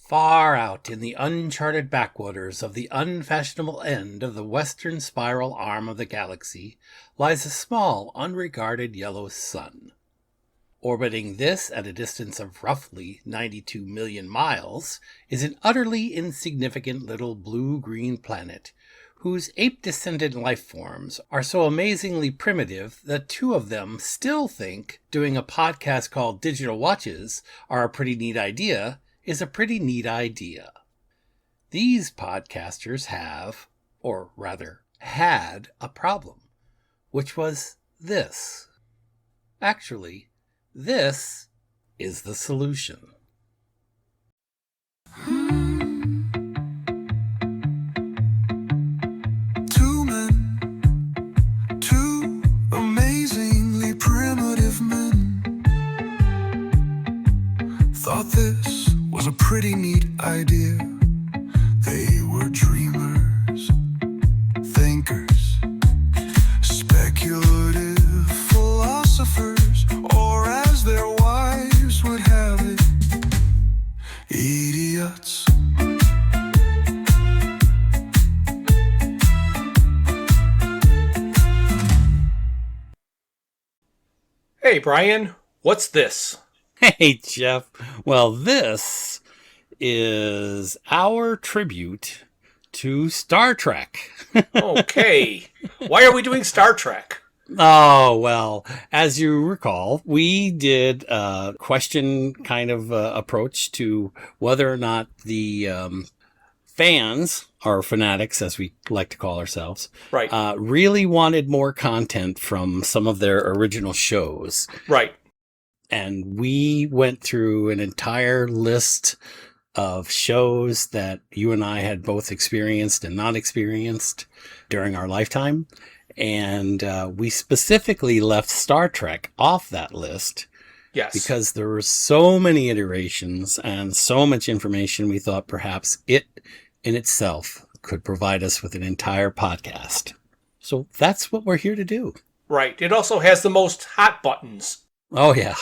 Far out in the uncharted backwaters of the unfashionable end of the western spiral arm of the galaxy lies a small, unregarded yellow sun. Orbiting this at a distance of roughly 92 million miles is an utterly insignificant little blue-green planet whose ape-descended life forms are so amazingly primitive that two of them still think doing a podcast called Digital Watches are a pretty neat idea is a pretty neat idea. These podcasters have, or rather had, a problem, which was this. Actually, this is the solution. Two men, two amazingly primitive men, thought this was a pretty neat idea. They were dreamers, thinkers, speculative philosophers, or as their wives would have it, idiots. Hey, Brian, what's this? Hey, Jeff. Well, this is our tribute to Star Trek. Okay. Why are we doing Star Trek? Oh, well, as you recall, we did a question kind of approach to whether or not the fans, or fanatics, as we like to call ourselves, Right. Really wanted more content from some of their original shows. Right. And we went through an entire list of shows that you and I had both experienced and not experienced during our lifetime. And we specifically left Star Trek off that list. Yes. Because there were so many iterations and so much information, we thought perhaps it in itself could provide us with an entire podcast. So that's what we're here to do. Right. It also has the most hot buttons. Oh, yeah.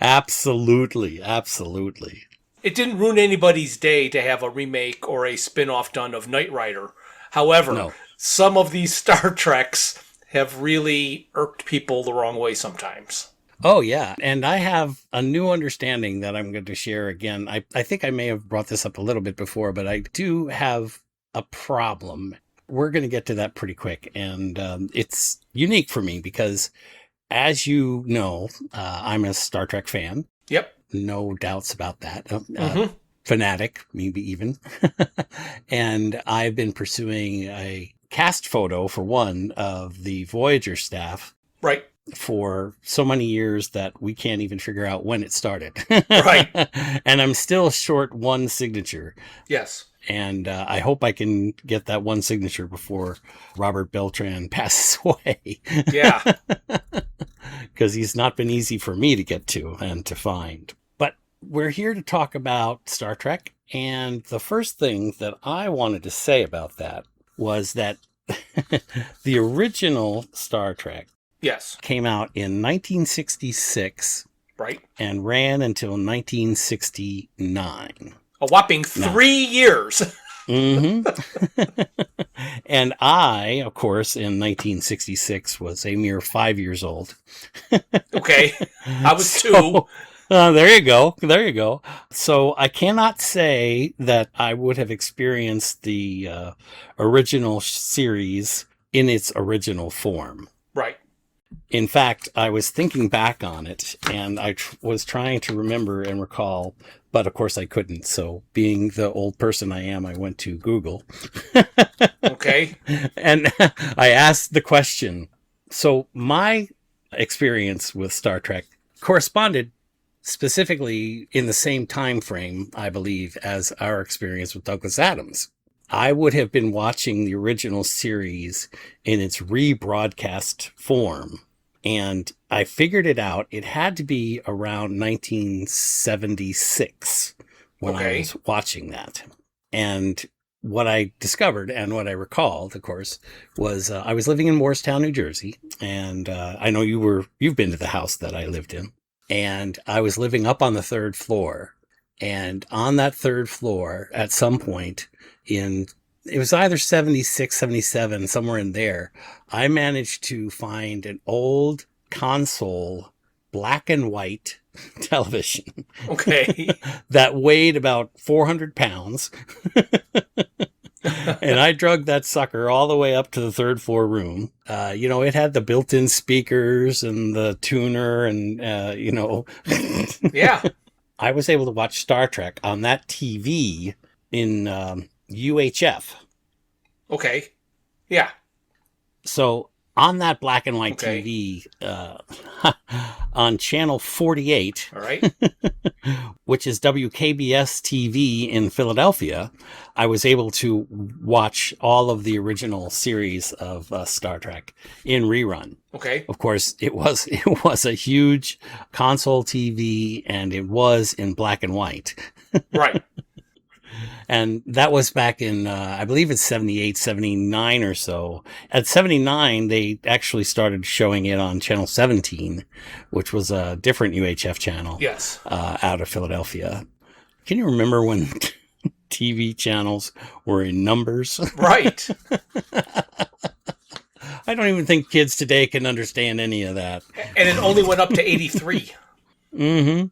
Absolutely. Absolutely. It didn't ruin anybody's day to have a remake or a spin-off done of Knight Rider. However, No. some of these Star Treks have really irked people the wrong way sometimes. Oh, yeah. And I have a new understanding that I'm going to share again. I think I may have brought this up a little bit before, but I do have a problem. We're going to get to that pretty quick. And it's unique for me because, as you know, I'm a Star Trek fan. Yep. No doubts about that. Fanatic, maybe even. And I've been pursuing a cast photo, for one, of the Voyager staff. Right. For so many years that we can't even figure out when it started. Right. And I'm still short one signature. Yes. And I hope I can get that one signature before Robert Beltran passes away. Yeah. Because he's not been easy for me to get to and to find. But we're here to talk about Star Trek. And the first thing that I wanted to say about that was that the original Star Trek, yes, came out in 1966. Right. And ran until 1969. A whopping 3 years. Mm-hmm. And I, of course, in 1966 was a mere 5 years old. Okay. I was 2. There you go. There you go. So I cannot say that I would have experienced the original series in its original form. Right. In fact, I was thinking back on it, and I was trying to remember and recall, but of course I couldn't. So being the old person I am, I went to Google. Okay. And I asked the question. So my experience with Star Trek corresponded specifically in the same time frame, I believe, as our experience with Douglas Adams. I would have been watching the original series in its rebroadcast form, and I figured it out. It had to be around 1976 when I was watching that. And what I discovered and what I recalled, of course, was I was living in Morristown, New Jersey, and I know you've been to the house that I lived in. and I was living up on the third floor. And on that third floor, at some point it was either 76, 77, somewhere in there, I managed to find an old console, black and white television. Okay. That weighed about 400 pounds. And I drug that sucker all the way up to the third floor room. It had the built-in speakers and the tuner and, Yeah. I was able to watch Star Trek on that TV in UHF. Okay. Yeah. So on that black and white Okay. TV, on channel 48, All right. which is WKBS TV in Philadelphia, I was able to watch all of the original series of Star Trek in rerun. Okay. Of course, it was a huge console TV, and it was in black and white. Right. And that was back in, I believe it's 78, 79 or so. At 79, they actually started showing it on channel 17, which was a different UHF channel. Yes. Out of Philadelphia. Can you remember when TV channels were in numbers? Right. I don't even think kids today can understand any of that. And it only went up to 83. Mm-hmm.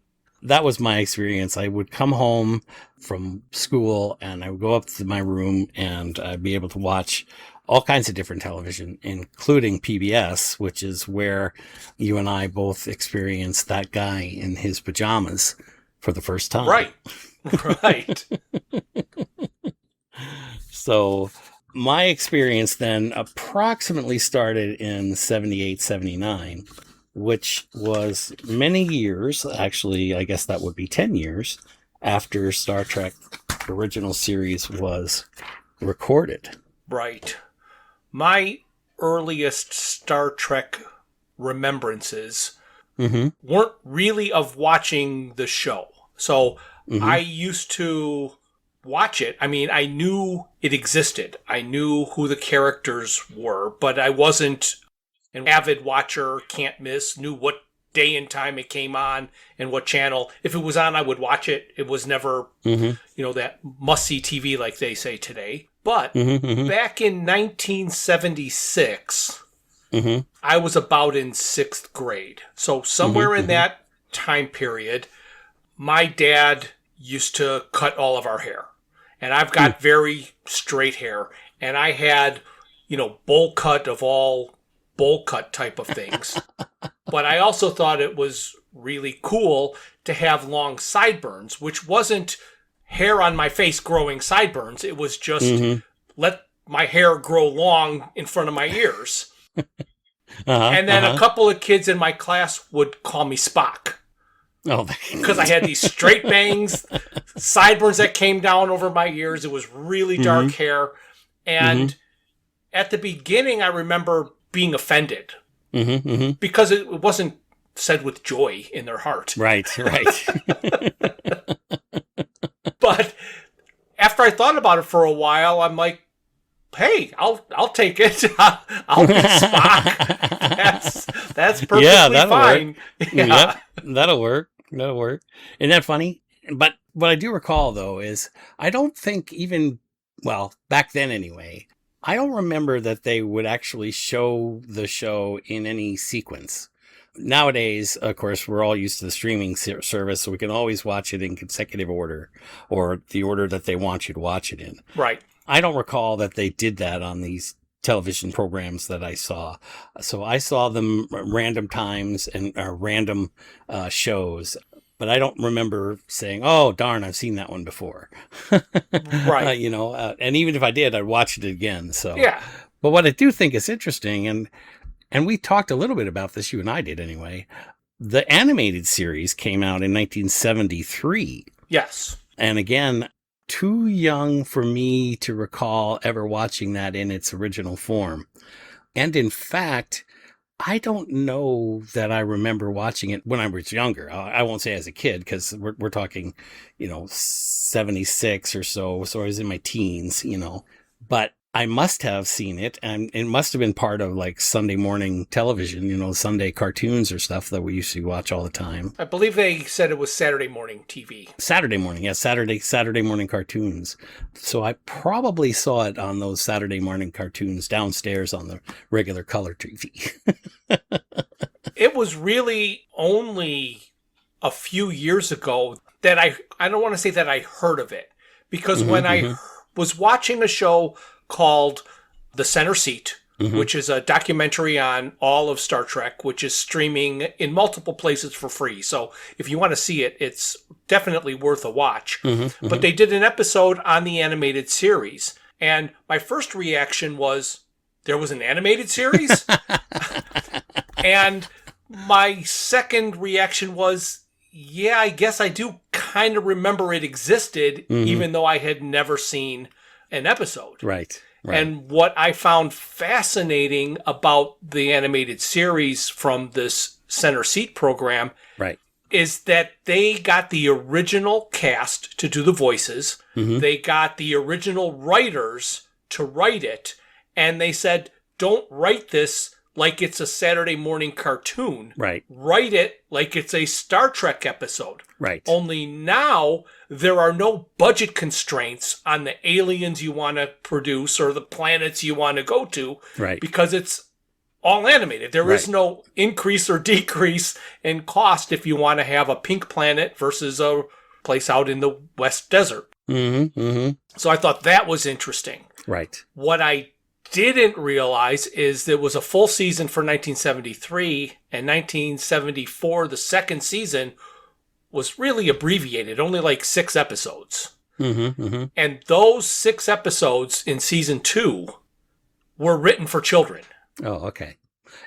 That was my experience. I would come home from school and I would go up to my room and I'd be able to watch all kinds of different television, including PBS, which is where you and I both experienced that guy in his pajamas for the first time. Right. Right. So my experience then approximately started in 78, 79, which was many years, actually, I guess that would be 10 years after Star Trek original series was recorded. Right. My earliest Star Trek remembrances weren't really of watching the show. So I used to watch it. I mean, I knew it existed. I knew who the characters were, but I wasn't an avid watcher, can't miss, knew what day and time it came on and what channel. If it was on, I would watch it. It was never, that must-see TV like they say today. But back in 1976, I was about in 6th grade. So somewhere in that time period, my dad used to cut all of our hair. And I've got very straight hair. And I had, bowl cut of all bowl cut type of things. But I also thought it was really cool to have long sideburns, which wasn't hair on my face growing sideburns. It was just let my hair grow long in front of my ears. And then a couple of kids in my class would call me Spock. Oh, because I had these straight bangs, sideburns that came down over my ears. It was really dark hair. And at the beginning, I remember being offended because it wasn't said with joy in their heart. Right. But after I thought about it for a while, I'm like, hey, I'll take it. I'll be Spock. That's perfectly fine. Work. Yeah, that'll work. Isn't that funny? But what I do recall, though, is I don't think back then anyway, I don't remember that they would actually show the show in any sequence. Nowadays, of course, we're all used to the streaming service, so we can always watch it in consecutive order or the order that they want you to watch it in. Right. I don't recall that they did that on these television programs that I saw. So I saw them random times and random shows, but I don't remember saying, oh, darn, I've seen that one before. Right. And even if I did, I'd watch it again. So, yeah. But what I do think is interesting, and we talked a little bit about this, you and I did anyway, the animated series came out in 1973. Yes. And again, too young for me to recall ever watching that in its original form. And in fact, I don't know that I remember watching it when I was younger. I won't say as a kid, because we're talking, 76 or so. So I was in my teens, But I must have seen it, and it must have been part of like Sunday morning television, Sunday cartoons or stuff that we used to watch all the time. I believe they said it was Saturday morning TV. Saturday morning, yeah, Saturday morning cartoons. So I probably saw it on those Saturday morning cartoons downstairs on the regular color TV. It was really only a few years ago that I don't want to say that I heard of it, because when I was watching a show called The Center Seat, which is a documentary on all of Star Trek, which is streaming in multiple places for free. So if you want to see it, it's definitely worth a watch. But they did an episode on the animated series. And my first reaction was, there was an animated series? And my second reaction was, yeah, I guess I do kind of remember it existed, even though I had never seen an episode. Right. And what I found fascinating about the animated series from this Center Seat program is that they got the original cast to do the voices. They got the original writers to write it. And they said, don't write this like it's a Saturday morning cartoon. Write it like it's a Star Trek episode. Only now there are no budget constraints on the aliens you want to produce or the planets you want to go to. Because it's all animated. There is no increase or decrease in cost if you want to have a pink planet versus a place out in the West Desert. So I thought that was interesting. What I didn't realize is there was a full season for 1973, and 1974, the second season, was really abbreviated, only like 6 episodes. And those 6 episodes in season 2 were written for children. Oh, okay.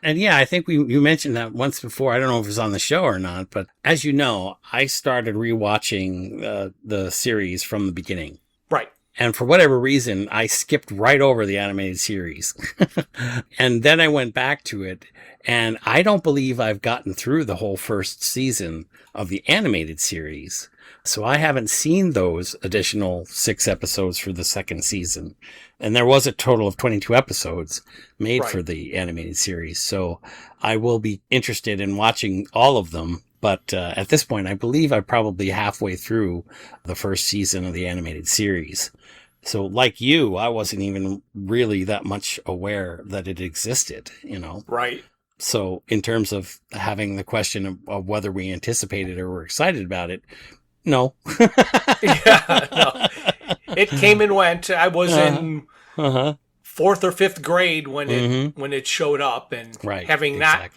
And yeah, I think you mentioned that once before. I don't know if it was on the show or not, but as you know, I started rewatching the series from the beginning. And for whatever reason, I skipped right over the animated series. And then I went back to it, and I don't believe I've gotten through the whole first season of the animated series. So I haven't seen those additional 6 episodes for the second season. And there was a total of 22 episodes made for the animated series. So I will be interested in watching all of them. But at this point, I believe I'm probably halfway through the first season of the animated series. So like you, I wasn't even really that much aware that it existed, So in terms of having the question of whether we anticipated or were excited about it, no. No. It came and went. I was in 4th or 5th grade when it showed up, and having not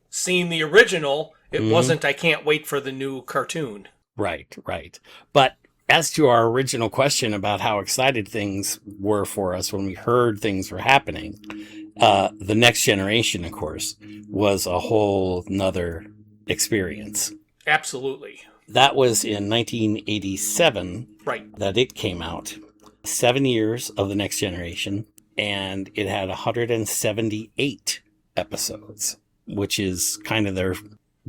seen the original, it wasn't, I can't wait for the new cartoon. Right. But as to our original question about how excited things were for us when we heard things were happening, the Next Generation, of course, was a whole nother experience. Absolutely. That was in 1987 that it came out. 7 years of the Next Generation, and it had 178 episodes, which is kind of their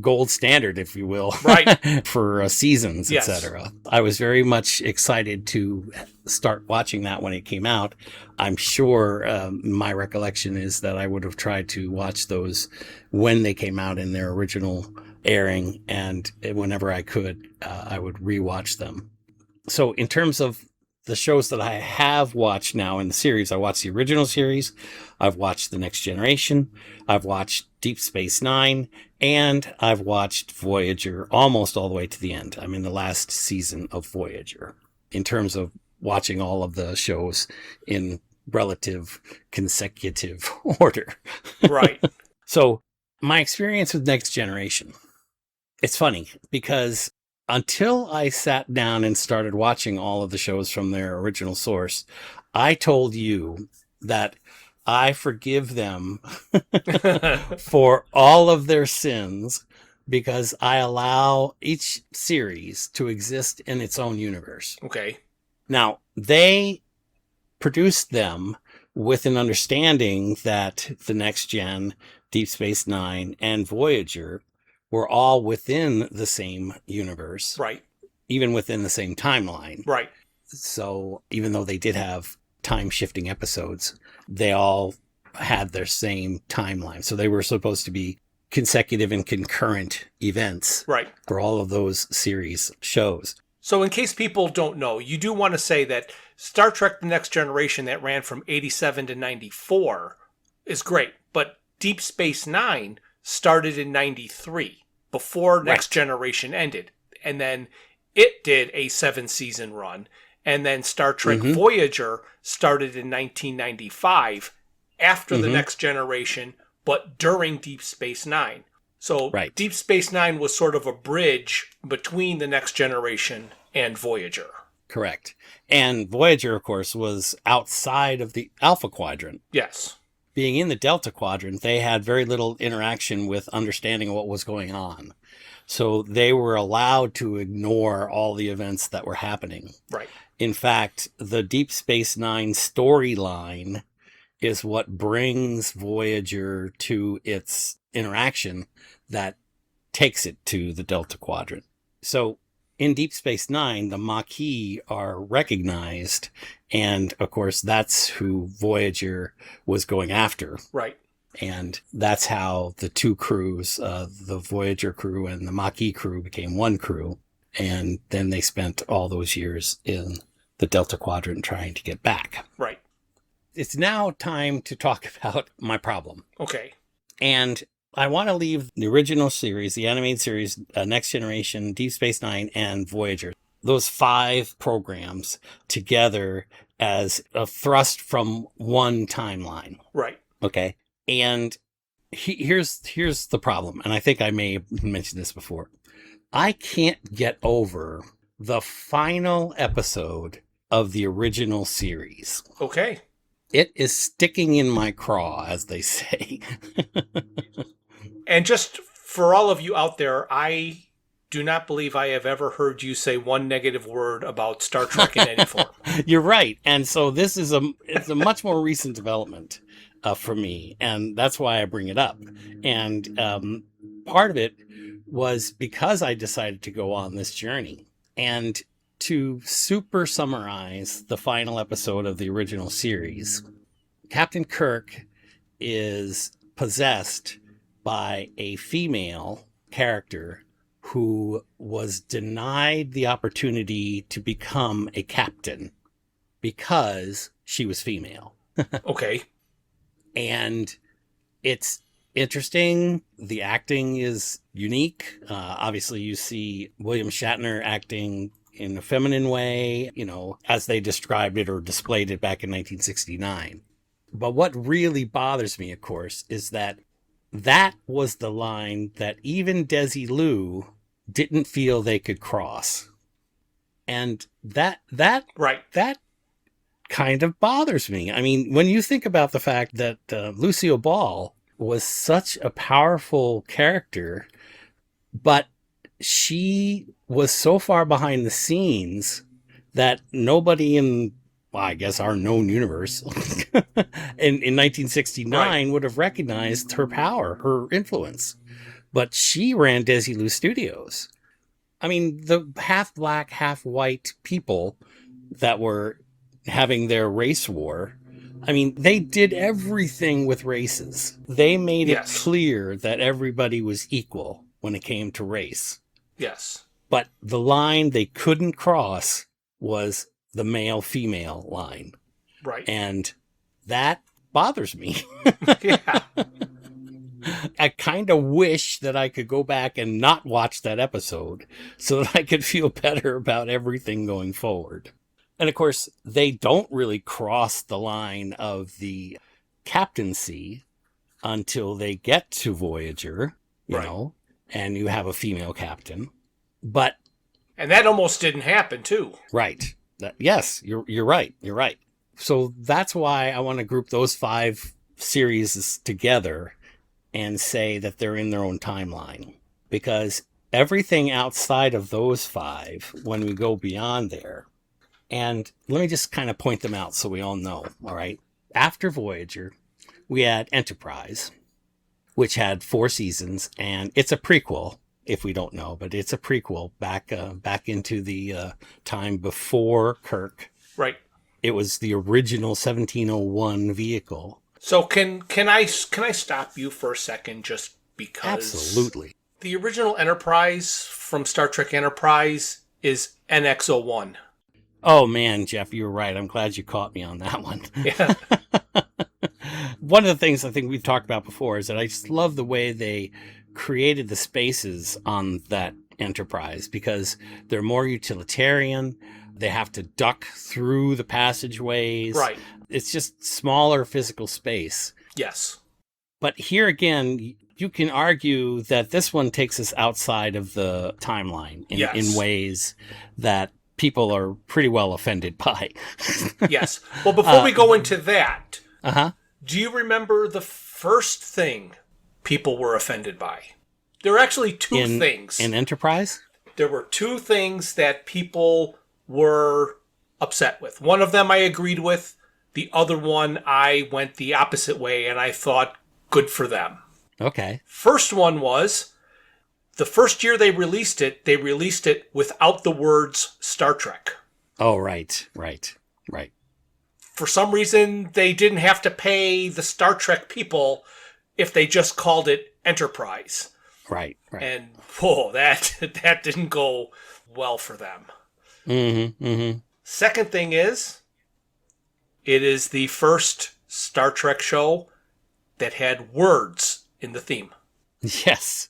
gold standard, if you will, for seasons, etc. I was very much excited to start watching that when it came out. I'm sure my recollection is that I would have tried to watch those when they came out in their original airing, and whenever I could, I would rewatch them. So in terms of the shows that I have watched now in the series, I watched the original series, I've watched The Next Generation, I've watched Deep Space Nine, and I've watched Voyager almost all the way to the end. I'm in the last season of Voyager in terms of watching all of the shows in relative consecutive order. So my experience with Next Generation, it's funny because until I sat down and started watching all of the shows from their original source, I told you that I forgive them for all of their sins because I allow each series to exist in its own universe. Now, they produced them with an understanding that The Next Gen, Deep Space Nine, and Voyager were all within the same universe. Even within the same timeline. So even though they did have time-shifting episodes, they all had their same timeline. So they were supposed to be consecutive and concurrent events Right. for all of those series shows. So in case people don't know, you do want to say that Star Trek The Next Generation that ran from 87 to 94 is great, but Deep Space Nine started in 93, before Next Generation ended. And then it did a 7-season run. And then Star Trek Voyager started in 1995 after The Next Generation, but during Deep Space Nine. So Deep Space Nine was sort of a bridge between The Next Generation and Voyager. Correct. And Voyager, of course, was outside of the Alpha Quadrant. Yes. Being in the Delta Quadrant, they had very little interaction with understanding what was going on. So they were allowed to ignore all the events that were happening. Right. In fact, the Deep Space Nine storyline is what brings Voyager to its interaction that takes it to the Delta Quadrant. So in Deep Space Nine, the Maquis are recognized, and of course that's who Voyager was going after. Right. And that's how the two crews, the Voyager crew and the Maquis crew, became one crew. And then they spent all those years in the Delta Quadrant trying to get back. Right. It's now time to talk about my problem. Okay. And I want to leave the original series, the animated series, Next Generation, Deep Space Nine, and Voyager, those 5 programs together as a thrust from one timeline. Right. Okay. And here's the problem. And I think I may have mentioned this before. I can't get over the final episode of the original series. Okay. It is sticking in my craw, as they say. And just for all of you out there, I do not believe I have ever heard you say one negative word about Star Trek in any form. You're right. And so this is it's a much more recent development for me. And that's why I bring it up. And part of it was because I decided to go on this journey. And to super summarize the final episode of the original series, Captain Kirk is possessed by a female character who was denied the opportunity to become a captain because she was female. Okay. And it's interesting. The acting is unique. Obviously, you see William Shatner acting in a feminine way, as they described it or displayed it back in 1969. But what really bothers me, of course, is that was the line that even Desilu didn't feel they could cross. And that kind of bothers me. I mean, when you think about the fact that Lucille Ball was such a powerful character, but she was so far behind the scenes that nobody in, I guess, our known universe in 1969 would have recognized her power, her influence. But she ran Desilu Studios. I mean, the half black, half white people that were having their race war, I mean, they did everything with races. They made it clear that everybody was equal when it came to race. Yes. But the line they couldn't cross was the male-female line. Right. And that bothers me. Yeah. I kind of wish that I could go back and not watch that episode so that I could feel better about everything going forward. And of course, they don't really cross the line of the captaincy until they get to Voyager, you know, and you have a female captain. And that almost didn't happen, too. Right. Yes, you're right. You're right. So that's why I want to group those 5 series together and say that they're in their own timeline. Because everything outside of those 5, when we go beyond there, and let me just kind of point them out so we all know, all right? After Voyager, we had Enterprise, which had 4 seasons, and it's a prequel, if we don't know, but it's a prequel back into the time before Kirk. Right. it was the original 1701 vehicle. So can I stop you for a second just because Absolutely. The original Enterprise from Star Trek Enterprise is NX-01. Oh man, Jeff, you're right. I'm glad you caught me on that one. Yeah. One of the things I think we've talked about before is that I just love the way they created the spaces on that Enterprise because they're more utilitarian. They have to duck through the passageways. Right. It's just smaller physical space. Yes. But here again, you can argue that this one takes us outside of the timeline in ways that people are pretty well offended by. Yes. Well, before we go into that, uh-huh. Do you remember the first thing people were offended by? There were actually two things. In Enterprise? There were two things that people were upset with. One of them I agreed with. The other one I went the opposite way, and I thought, good for them. Okay. First one was, the first year they released it without the words Star Trek. Oh, right. For some reason, they didn't have to pay the Star Trek people if they just called it Enterprise. Right. And, whoa, that didn't go well for them. Mm-hmm. Second thing is, it is the first Star Trek show that had words in the theme. Yes.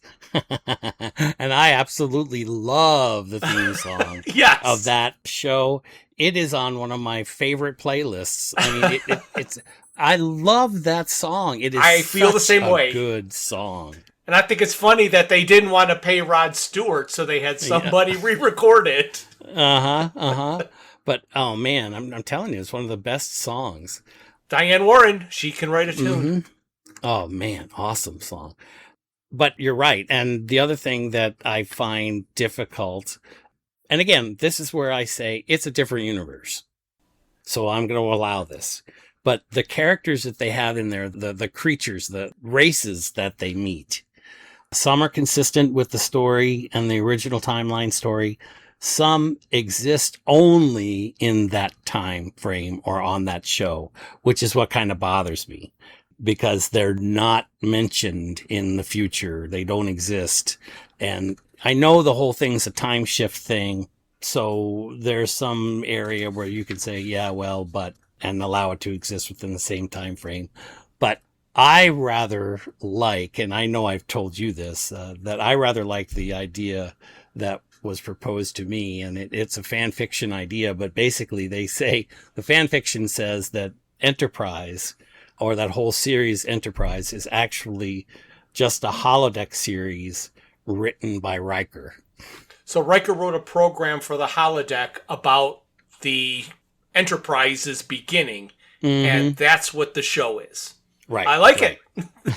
And I absolutely love the theme song yes. of that show. It is on one of my favorite playlists. I mean, it's I love that song. It is I feel the same way. Good song. And I think it's funny that they didn't want to pay Rod Stewart, so they had somebody re-record it. But oh man, I'm telling you, it's one of the best songs. Diane Warren, she can write a tune. Mm-hmm. Oh man, awesome song. But you're right. And the other thing that I find difficult, and again, this is where I say it's a different universe. So I'm going to allow this. But the characters that they have in there, the creatures, the races that they meet, some are consistent with the story and the original timeline story. Some exist only in that time frame or on that show, which is what kind of bothers me. Because they're not mentioned in the future. They don't exist. And I know the whole thing's a time shift thing. So there's some area where you can say, yeah, well, but, and allow it to exist within the same time frame. But I rather like, and I know I've told you this, that I rather like the idea that was proposed to me. And it's a fan fiction idea, but basically they say, the fan fiction says that Enterprise, or that whole series Enterprise, is actually just a holodeck series written by Riker. So Riker wrote a program for the holodeck about the Enterprise's beginning, and that's what the show is. Right. I like it.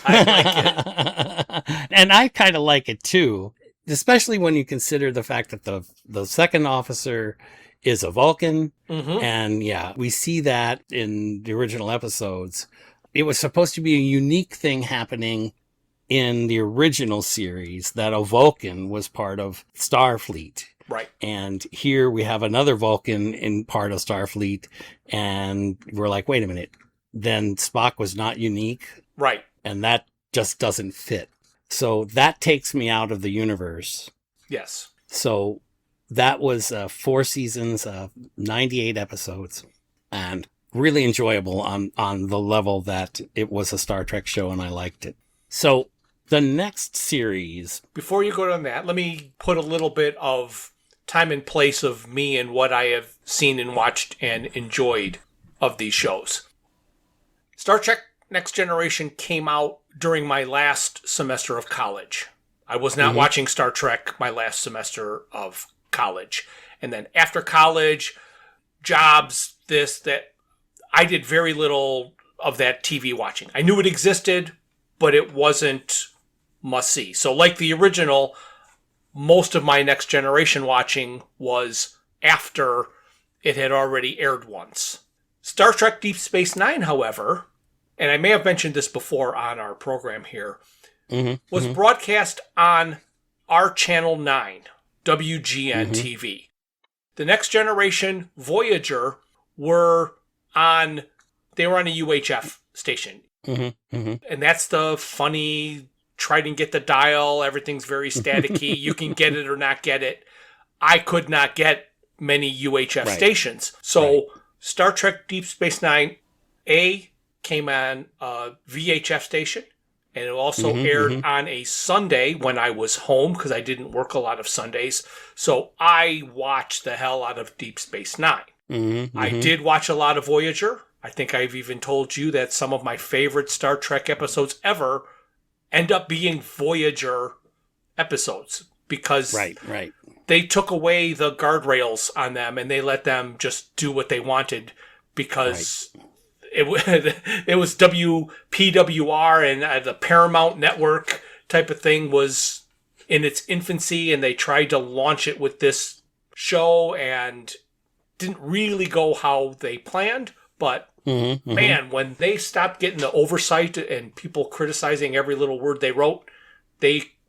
I like it. And I kind of like it too, especially when you consider the fact that the second officer is a Vulcan. Mm-hmm. And yeah, we see that in the original episodes. It was supposed to be a unique thing happening in the original series that a Vulcan was part of Starfleet. Right. And here we have another Vulcan in part of Starfleet. And we're like, wait a minute. Then Spock was not unique. Right. And that just doesn't fit. So that takes me out of the universe. Yes. So that was 4 seasons, 98 episodes, and really enjoyable on the level that it was a Star Trek show and I liked it. So the next series... Before you go on that, let me put a little bit of time and place of me and what I have seen and watched and enjoyed of these shows. Star Trek Next Generation came out during my last semester of college. I was not watching Star Trek my last semester of college. And then after college, jobs, this, that, I did very little of that TV watching. I knew it existed, but it wasn't must-see. So like the original, most of my Next Generation watching was after it had already aired once. Star Trek Deep Space Nine, however, and I may have mentioned this before on our program here, was broadcast on our Channel 9, WGN TV. The Next Generation, Voyager were they were on a UHF station. Mm-hmm. Mm-hmm. And that's the funny, try to get the dial, everything's very staticky. You can get it or not get it. I could not get many UHF stations. So Star Trek Deep Space Nine, came on a VHF station. And it also aired on a Sunday when I was home because I didn't work a lot of Sundays. So I watched the hell out of Deep Space Nine. I did watch a lot of Voyager. I think I've even told you that some of my favorite Star Trek episodes ever end up being Voyager episodes because they took away the guardrails on them and they let them just do what they wanted because it was WPWR and the Paramount Network type of thing was in its infancy, and they tried to launch it with this show and didn't really go how they planned. But man, when they stopped getting the oversight and people criticizing every little word they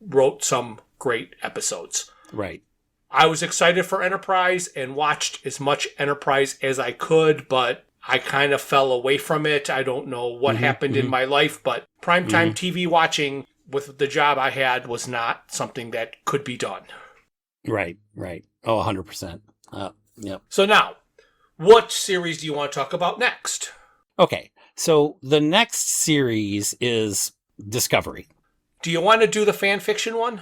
wrote some great episodes. Right. I was excited for Enterprise and watched as much Enterprise as I could, but I kind of fell away from it. I don't know what happened in my life, but primetime TV watching with the job I had was not something that could be done. Right. Oh, 100%. Yep. So now, what series do you want to talk about next? Okay, so the next series is Discovery. Do you want to do the fan fiction one?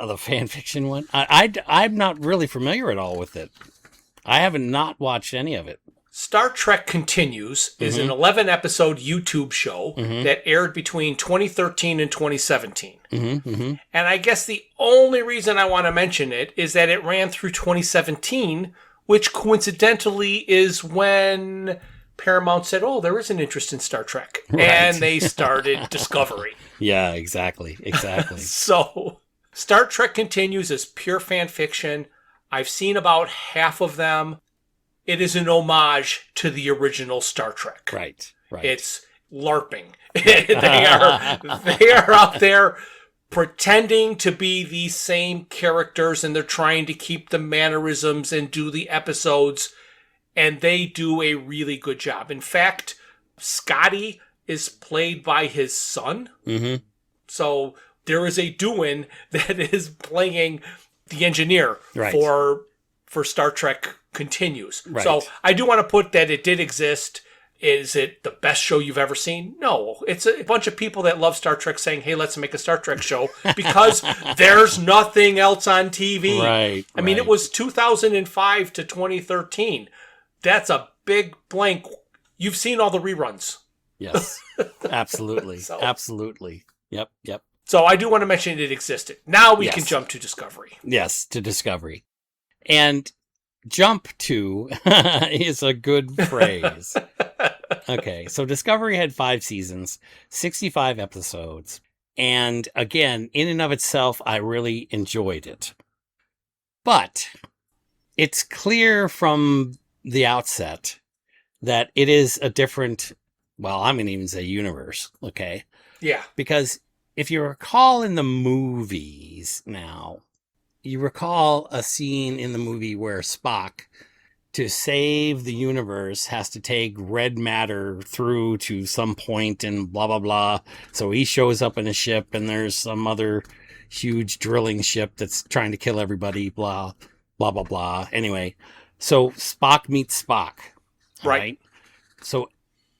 The fan fiction one? I'm not really familiar at all with it. I haven't not watched any of it. Star Trek Continues is an 11-episode YouTube show that aired between 2013 and 2017. And I guess the only reason I want to mention it is that it ran through 2017, which coincidentally is when Paramount said, oh, there is an interest in Star Trek. Right. And they started Discovery. Yeah, exactly. So Star Trek Continues is pure fan fiction. I've seen about half of them. It is an homage to the original Star Trek. Right. It's LARPing. They are out there pretending to be these same characters, and they're trying to keep the mannerisms and do the episodes, and they do a really good job. In fact, Scotty is played by his son. So there is a Doohan that is playing the engineer for Star Trek Continues. Right. So I do want to put that it did exist. Is it the best show you've ever seen? No. It's a bunch of people that love Star Trek saying, hey, let's make a Star Trek show because there's nothing else on TV. Right. I mean, it was 2005 to 2013. That's a big blank. You've seen all the reruns. Yes. Absolutely. Absolutely. Yep. So I do want to mention it existed. Now we can jump to Discovery. Yes, to Discovery. And jump to is a good phrase. Okay, so Discovery had 5 seasons, 65 episodes. And again, in and of itself, I really enjoyed it. But it's clear from the outset that it is a different, well, I'm going to even say universe, okay? Yeah. Because if you recall in the movies now, you recall a scene in the movie where Spock, to save the universe, has to take red matter through to some point and blah, blah, blah. So he shows up in a ship and there's some other huge drilling ship that's trying to kill everybody, blah, blah, blah, blah. Anyway, so Spock meets Spock. Right? So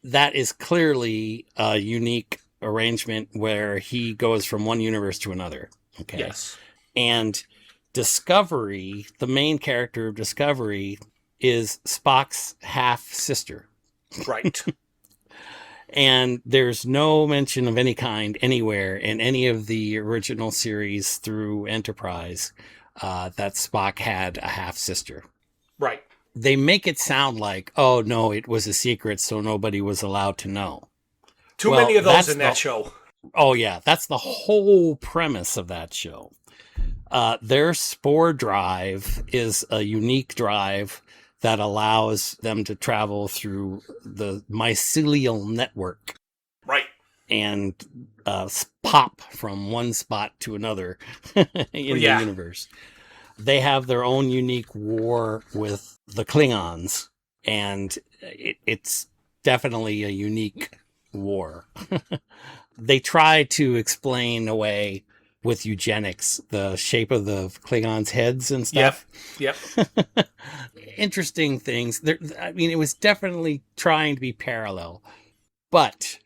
that is clearly a unique arrangement where he goes from one universe to another. Okay. Yes. And Discovery, the main character of Discovery, is Spock's half-sister. Right. And there's no mention of any kind anywhere in any of the original series through Enterprise that Spock had a half-sister. Right. They make it sound like, oh, no, it was a secret, so nobody was allowed to know. Too many of those in that show. Oh, yeah. That's the whole premise of that show. Their spore drive is a unique drive that allows them to travel through the mycelial network. Right. And pop from one spot to another in the universe. They have their own unique war with the Klingons. And it's definitely a unique war. They try to explain away with eugenics the shape of the Klingons' heads and stuff. Yep. Interesting things. I mean, it was definitely trying to be parallel. But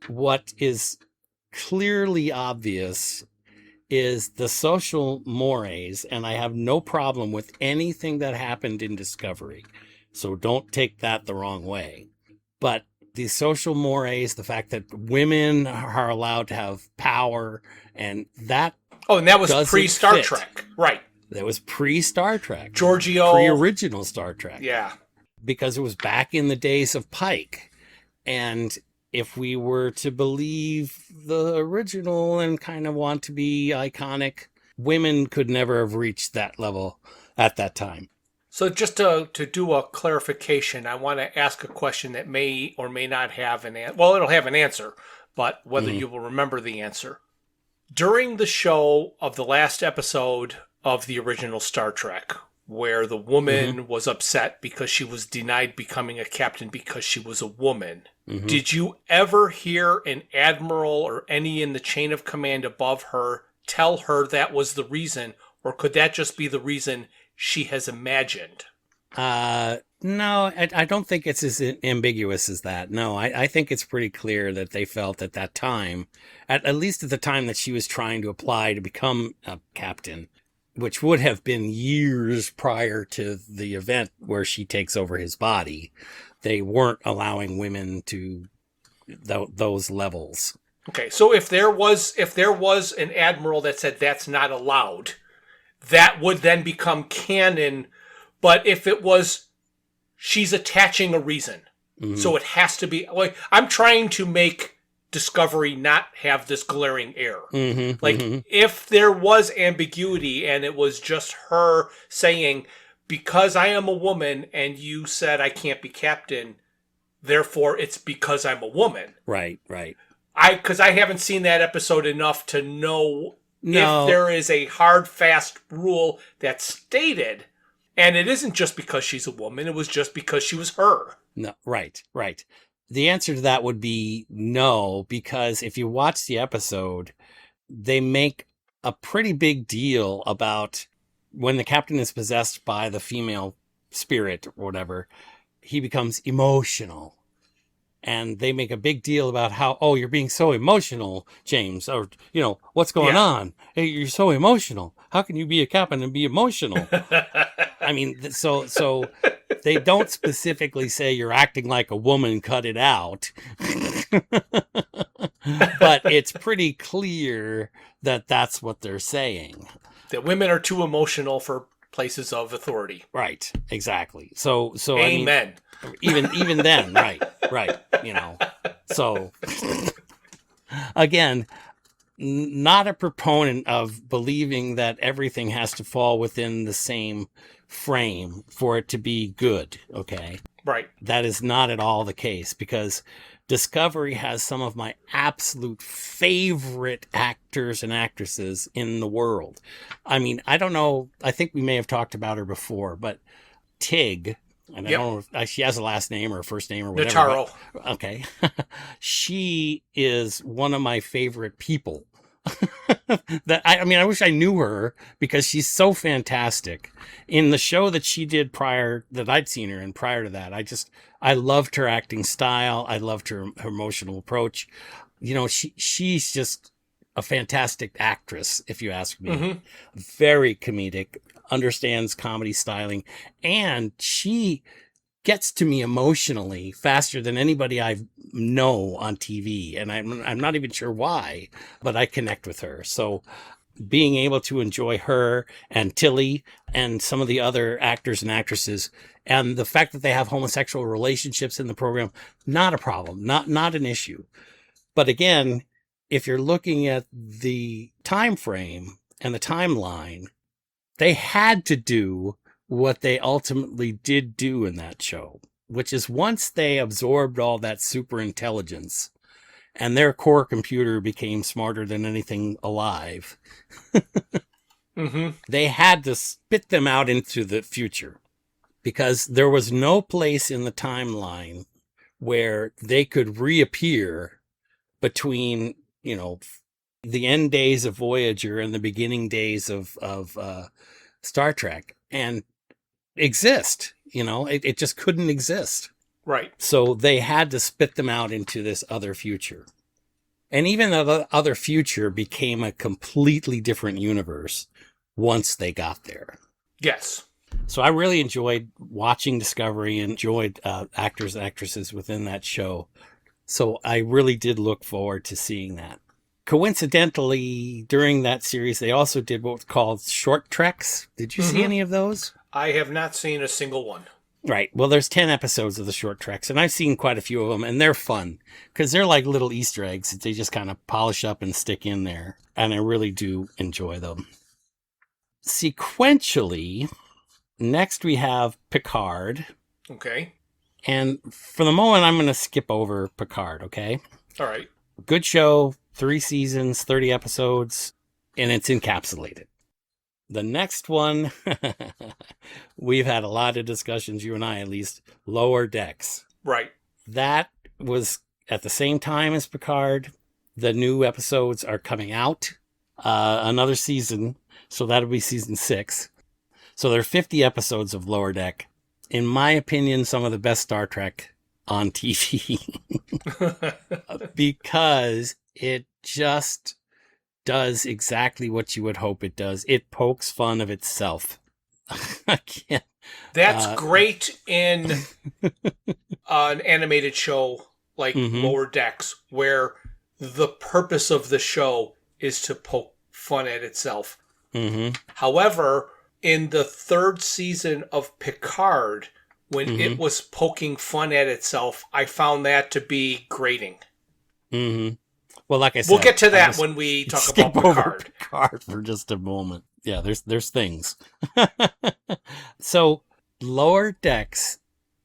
what is clearly obvious is the social mores, and I have no problem with anything that happened in Discovery. So don't take that the wrong way. But the social mores, the fact that women are allowed to have power, and that and that was pre-Star Trek. Right. That was pre-Star Trek. Giorgio. Pre-original Star Trek. Yeah. Because it was back in the days of Pike. And if we were to believe the original and kind of want to be iconic, women could never have reached that level at that time. So just to do a clarification, I want to ask a question that may or may not have an answer. Well, it'll have an answer, but whether you will remember the answer. During the show of the last episode of the original Star Trek, where the woman was upset because she was denied becoming a captain because she was a woman, did you ever hear an admiral or any in the chain of command above her tell her that was the reason, or could that just be the reason she has imagined? No, I don't think it's as ambiguous as that. No, I think it's pretty clear that they felt at that time, at least at the time that she was trying to apply to become a captain, which would have been years prior to the event where she takes over his body, they weren't allowing women to those levels. Okay, so if there was an admiral that said that's not allowed, that would then become canon. But if it was, she's attaching a reason, so it has to be like, I'm trying to make Discovery not have this glaring error. If there was ambiguity and it was just her saying, because I am a woman and you said I can't be captain, therefore it's because I'm a woman. Right. Because I haven't seen that episode enough to know if there is a hard, fast rule that's stated, and it isn't just because she's a woman, it was just because she was her. No, right. The answer to that would be no, because if you watch the episode, they make a pretty big deal about when the captain is possessed by the female spirit or whatever, he becomes emotional. And they make a big deal about how, you're being so emotional, James, or, what's going on? Hey, you're so emotional. How can you be a captain and be emotional? I mean, so they don't specifically say you're acting like a woman, cut it out. But it's pretty clear that that's what they're saying. That women are too emotional for places of authority. Right, exactly. So Amen. I mean, even then, right. So again, not a proponent of believing that everything has to fall within the same frame for it to be good. Okay. Right. That is not at all the case, because Discovery has some of my absolute favorite actors and actresses in the world. I mean, I don't know. I think we may have talked about her before, but Tig, and I don't know if she has a last name or a first name or whatever. Nataro. Okay. She is one of my favorite people. I wish I knew her, because she's so fantastic. In the show that she did prior, that I'd seen her in prior to that, I loved her acting style. I loved her emotional approach. She's just a fantastic actress, if you ask me. Very comedic, understands comedy styling, and she gets to me emotionally faster than anybody I know on TV. And I'm not even sure why, but I connect with her. So being able to enjoy her and Tilly and some of the other actors and actresses, and the fact that they have homosexual relationships in the program, not a problem, not an issue. But again, if you're looking at the time frame and the timeline, they had to do what they ultimately did do in that show, which is once they absorbed all that super intelligence and their core computer became smarter than anything alive, they had to spit them out into the future, because there was no place in the timeline where they could reappear between, you know, the end days of Voyager and the beginning days of Star Trek and exist. You know, it just couldn't exist. Right. So they had to spit them out into this other future. And even the other future became a completely different universe once they got there. Yes. So I really enjoyed watching Discovery and enjoyed actors and actresses within that show. So I really did look forward to seeing that. Coincidentally, during that series, they also did what's called short treks. Did you see any of those? I have not seen a single one. Right. Well, there's 10 episodes of the short treks, and I've seen quite a few of them, and they're fun because they're like little Easter eggs that they just kind of polish up and stick in there. And I really do enjoy them. Sequentially, next we have Picard. Okay. And for the moment, I'm going to skip over Picard, okay? All right. Good show, 3 seasons, 30 episodes, and it's encapsulated. The next one, we've had a lot of discussions, you and I at least, Lower Decks. Right. That was at the same time as Picard. The new episodes are coming out. Another season, so that'll be season 6. So there are 50 episodes of Lower Deck. In my opinion, some of the best Star Trek on TV. Because it just does exactly what you would hope it does. It pokes fun of itself. I can't. That's great in an animated show like Lower Decks, where the purpose of the show is to poke fun at itself. However, in the 3rd season of Picard, when it was poking fun at itself, I found that to be grating. Well, like I said, we'll get to that when we talk about Picard. Over Picard for just a moment. Yeah, there's things. So, Lower Decks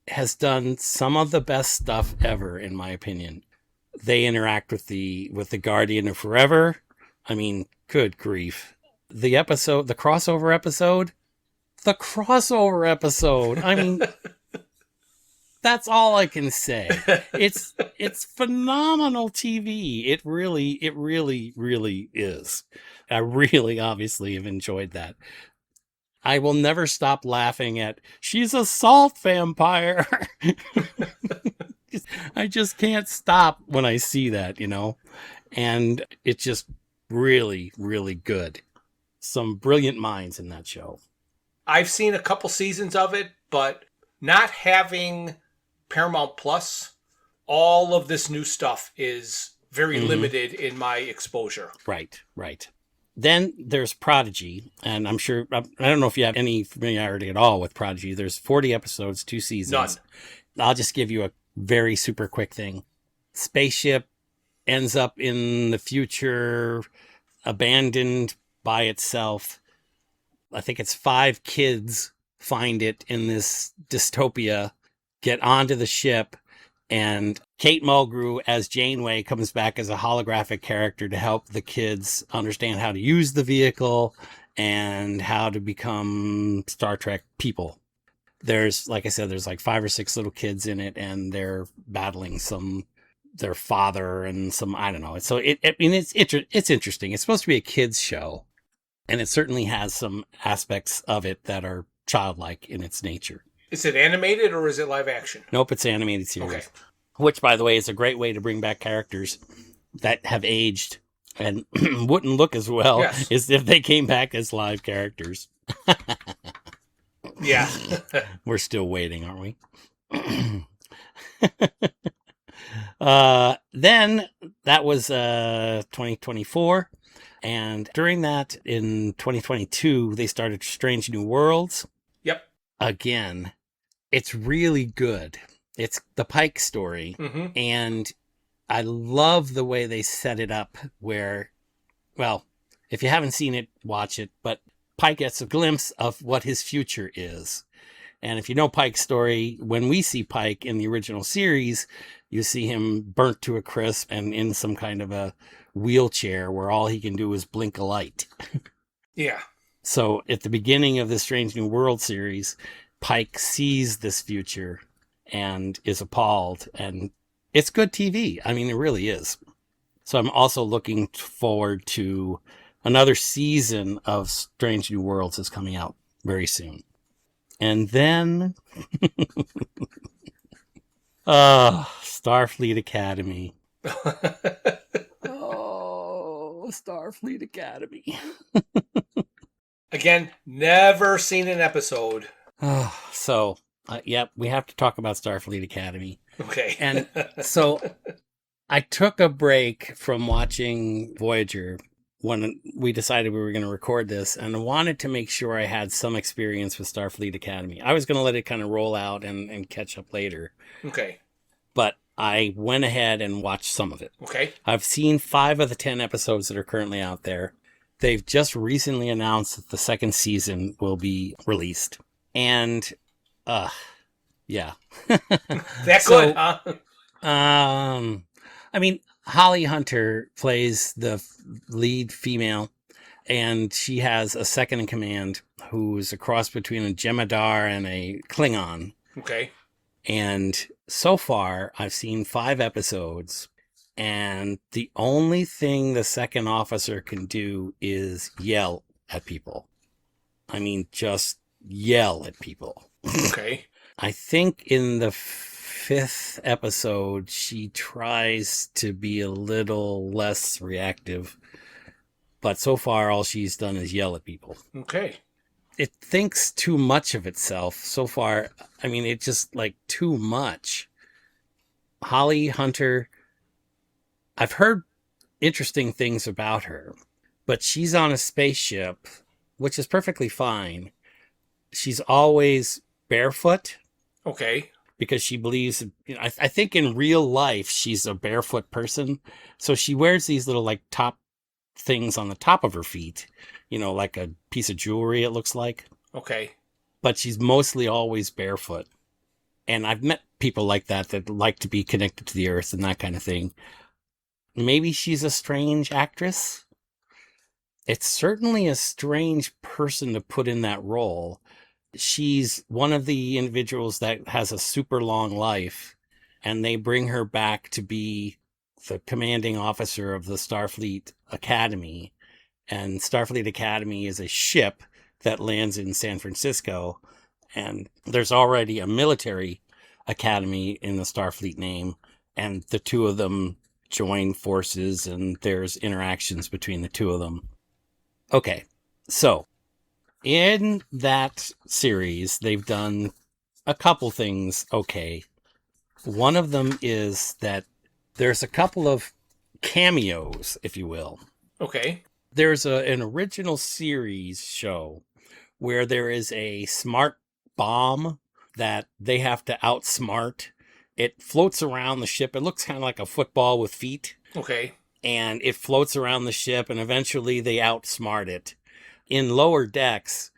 has done some of the best stuff ever, in my opinion. They interact with the Guardian of Forever. I mean, good grief. The crossover episode. I mean, that's all I can say. It's phenomenal TV. It really is. I really obviously have enjoyed that. I will never stop laughing at, she's a salt vampire. I just can't stop when I see that, you know, and it's just really, really good. Some brilliant minds in that show. I've seen a couple seasons of it, but not having Paramount Plus, all of this new stuff is very limited in my exposure. Right. Then there's Prodigy, and I'm sure, I don't know if you have any familiarity at all with Prodigy. There's 40 episodes, 2 seasons. None. I'll just give you a very super quick thing. Spaceship ends up in the future, abandoned by itself. I think it's 5 kids find it in this dystopia, get onto the ship, and Kate Mulgrew as Janeway comes back as a holographic character to help the kids understand how to use the vehicle and how to become Star Trek people. There's, like I said, there's like 5 or 6 little kids in it, and they're battling their father and some, I don't know. So it's interesting. It's supposed to be a kids show, and it certainly has some aspects of it that are childlike in its nature. Is it animated or is it live action? Nope, it's an animated series. Okay. Which, by the way, is a great way to bring back characters that have aged and wouldn't look as well as if they came back as live characters. Yeah. We're still waiting, aren't we? Then that was 2024. And during that, in 2022, they started Strange New Worlds. Yep. Again, it's really good. It's the Pike story. And I love the way they set it up where, well, if you haven't seen it, watch it. But Pike gets a glimpse of what his future is. And if you know Pike's story, when we see Pike in the original series, you see him burnt to a crisp and in some kind of a wheelchair where all he can do is blink a light. Yeah. So at the beginning of the Strange New World series, Pike sees this future and is appalled. And it's good TV. I mean, it really is. So I'm also looking forward to another season of Strange New Worlds is coming out very soon. And then, Starfleet Academy. Oh, Starfleet Academy. Again, never seen an episode. So, yep, we have to talk about Starfleet Academy. Okay. And so I took a break from watching Voyager when we decided we were going to record this, and I wanted to make sure I had some experience with Starfleet Academy. I was going to let it kind of roll out and catch up later. Okay. But I went ahead and watched some of it. Okay. I've seen 5 of the 10 episodes that are currently out there. They've just recently announced that the second season will be released. And, yeah. That good, huh? I mean, Holly Hunter plays the lead female, and she has a second in command who's a cross between a Jemadar and a Klingon. Okay. And so far, I've seen 5 episodes, and the only thing the second officer can do is yell at people. I mean, just yell at people. Okay. I think in the 5th episode, she tries to be a little less reactive, but so far all she's done is yell at people. Okay. It thinks too much of itself so far. I mean, it's just like too much. Holly Hunter, I've heard interesting things about her, but she's on a spaceship, which is perfectly fine. She's always barefoot. Okay. Because she believes, I think in real life, she's a barefoot person. So she wears these little like top things on the top of her feet, like a piece of jewelry, it looks like. Okay. But she's mostly always barefoot. And I've met people like that like to be connected to the earth and that kind of thing. Maybe she's a strange actress. It's certainly a strange person to put in that role. She's one of the individuals that has a super long life, and they bring her back to be the commanding officer of the Starfleet Academy. And Starfleet Academy is a ship that lands in San Francisco, and there's already a military academy in the Starfleet name, and the two of them join forces, and there's interactions between the two of them. Okay, so in that series, they've done a couple things okay. One of them is that there's a couple of cameos, if you will. Okay. There's an original series show where there is a smart bomb that they have to outsmart. It floats around the ship. It looks kind of like a football with feet. Okay. And it floats around the ship, and eventually they outsmart it. In Lower Decks,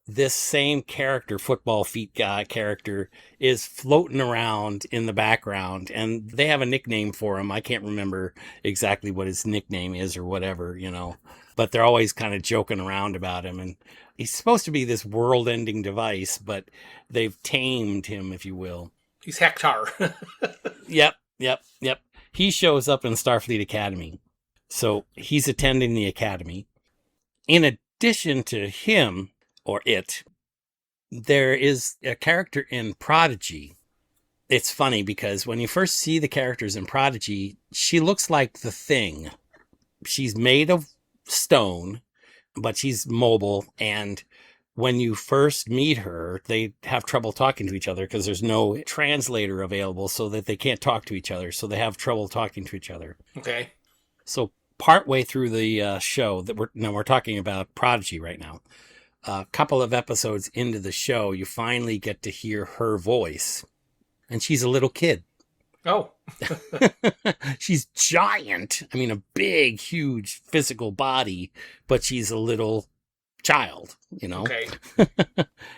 this same character, football feet guy character, is floating around in the background, and they have a nickname for him. I can't remember exactly what his nickname is or whatever, but they're always kind of joking around about him. And he's supposed to be this world-ending device, but they've tamed him, if you will. He's Hector. Yep. He shows up in Starfleet Academy. So he's attending the academy. In addition to him, or it, there is a character in Prodigy. It's funny because when you first see the characters in Prodigy, she looks like the Thing. She's made of stone, but she's mobile. And when you first meet her, they have trouble talking to each other because there's no translator available, so that they can't talk to each other. So they have trouble talking to each other. Okay. So partway through the show that we're talking about Prodigy right now. A couple of episodes into the show, you finally get to hear her voice, and she's a little kid. Oh. She's giant. I mean, a big, huge physical body, but she's a little child, Okay.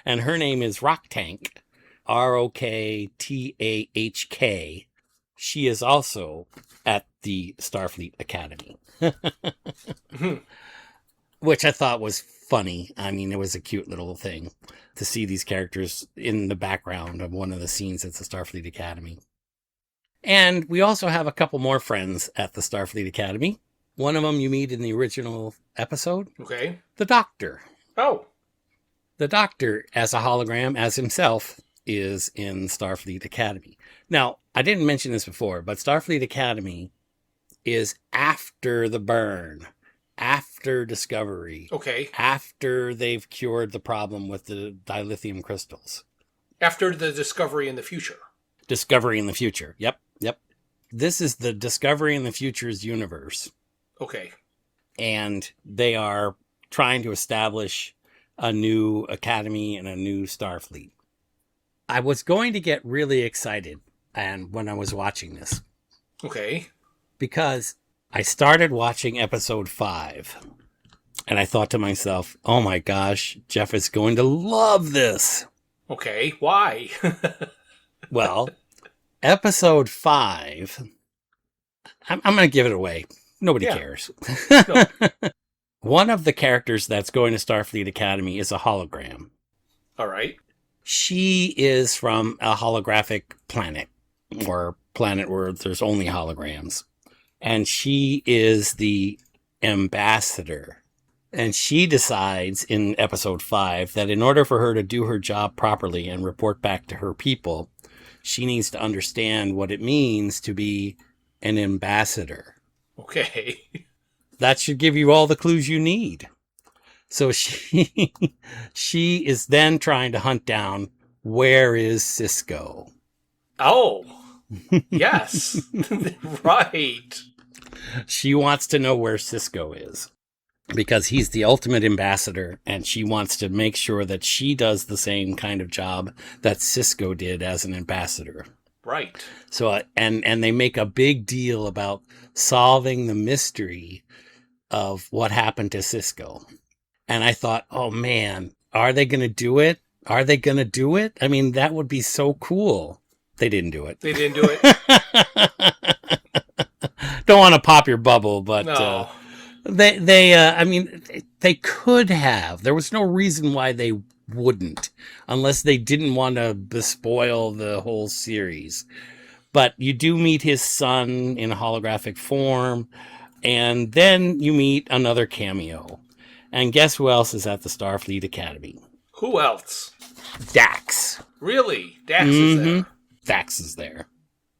And her name is Rock Tank, Roktahk. She is also at the Starfleet Academy, which I thought was funny. I mean, it was a cute little thing to see these characters in the background of one of the scenes at the Starfleet Academy. And we also have a couple more friends at the Starfleet Academy. One of them you meet in the original episode. Okay. The Doctor. Oh. The Doctor, as a hologram, as himself, is in Starfleet Academy. Now, I didn't mention this before, but Starfleet Academy is after the burn, after Discovery. Okay. After they've cured the problem with the dilithium crystals. After the Discovery in the future. Discovery in the future. Yep. This is the Discovery in the Future's universe. Okay. And they are trying to establish a new academy and a new Starfleet. I was going to get really excited when I was watching this. Okay. Because I started watching episode 5. And I thought to myself, oh my gosh, Jeff is going to love this. Okay. Why? Well, episode 5, I'm going to give it away. Nobody cares. No. One of the characters that's going to Starfleet Academy is a hologram. All right. She is from a holographic planet, or planet where there's only holograms. And she is the ambassador. And she decides in episode 5 that in order for her to do her job properly and report back to her people, she needs to understand what it means to be an ambassador. Okay. That should give you all the clues you need. So she is then trying to hunt down, where is Cisco? Oh, yes. Right. She wants to know where Cisco is because he's the ultimate ambassador, and she wants to make sure that she does the same kind of job that Cisco did as an ambassador. Right. So, and they make a big deal about solving the mystery of what happened to Cisco. And I thought, oh man, are they going to do it? Are they going to do it? I mean, that would be so cool. They didn't do it. They didn't do it. Don't want to pop your bubble, but No. I mean, they could have. There was no reason why they wouldn't, unless they didn't want to bespoil the whole series. But you do meet his son in a holographic form, and then you meet another cameo. And guess who else is at the Starfleet Academy? Who else? Dax. Really? Dax is there. Dax is there.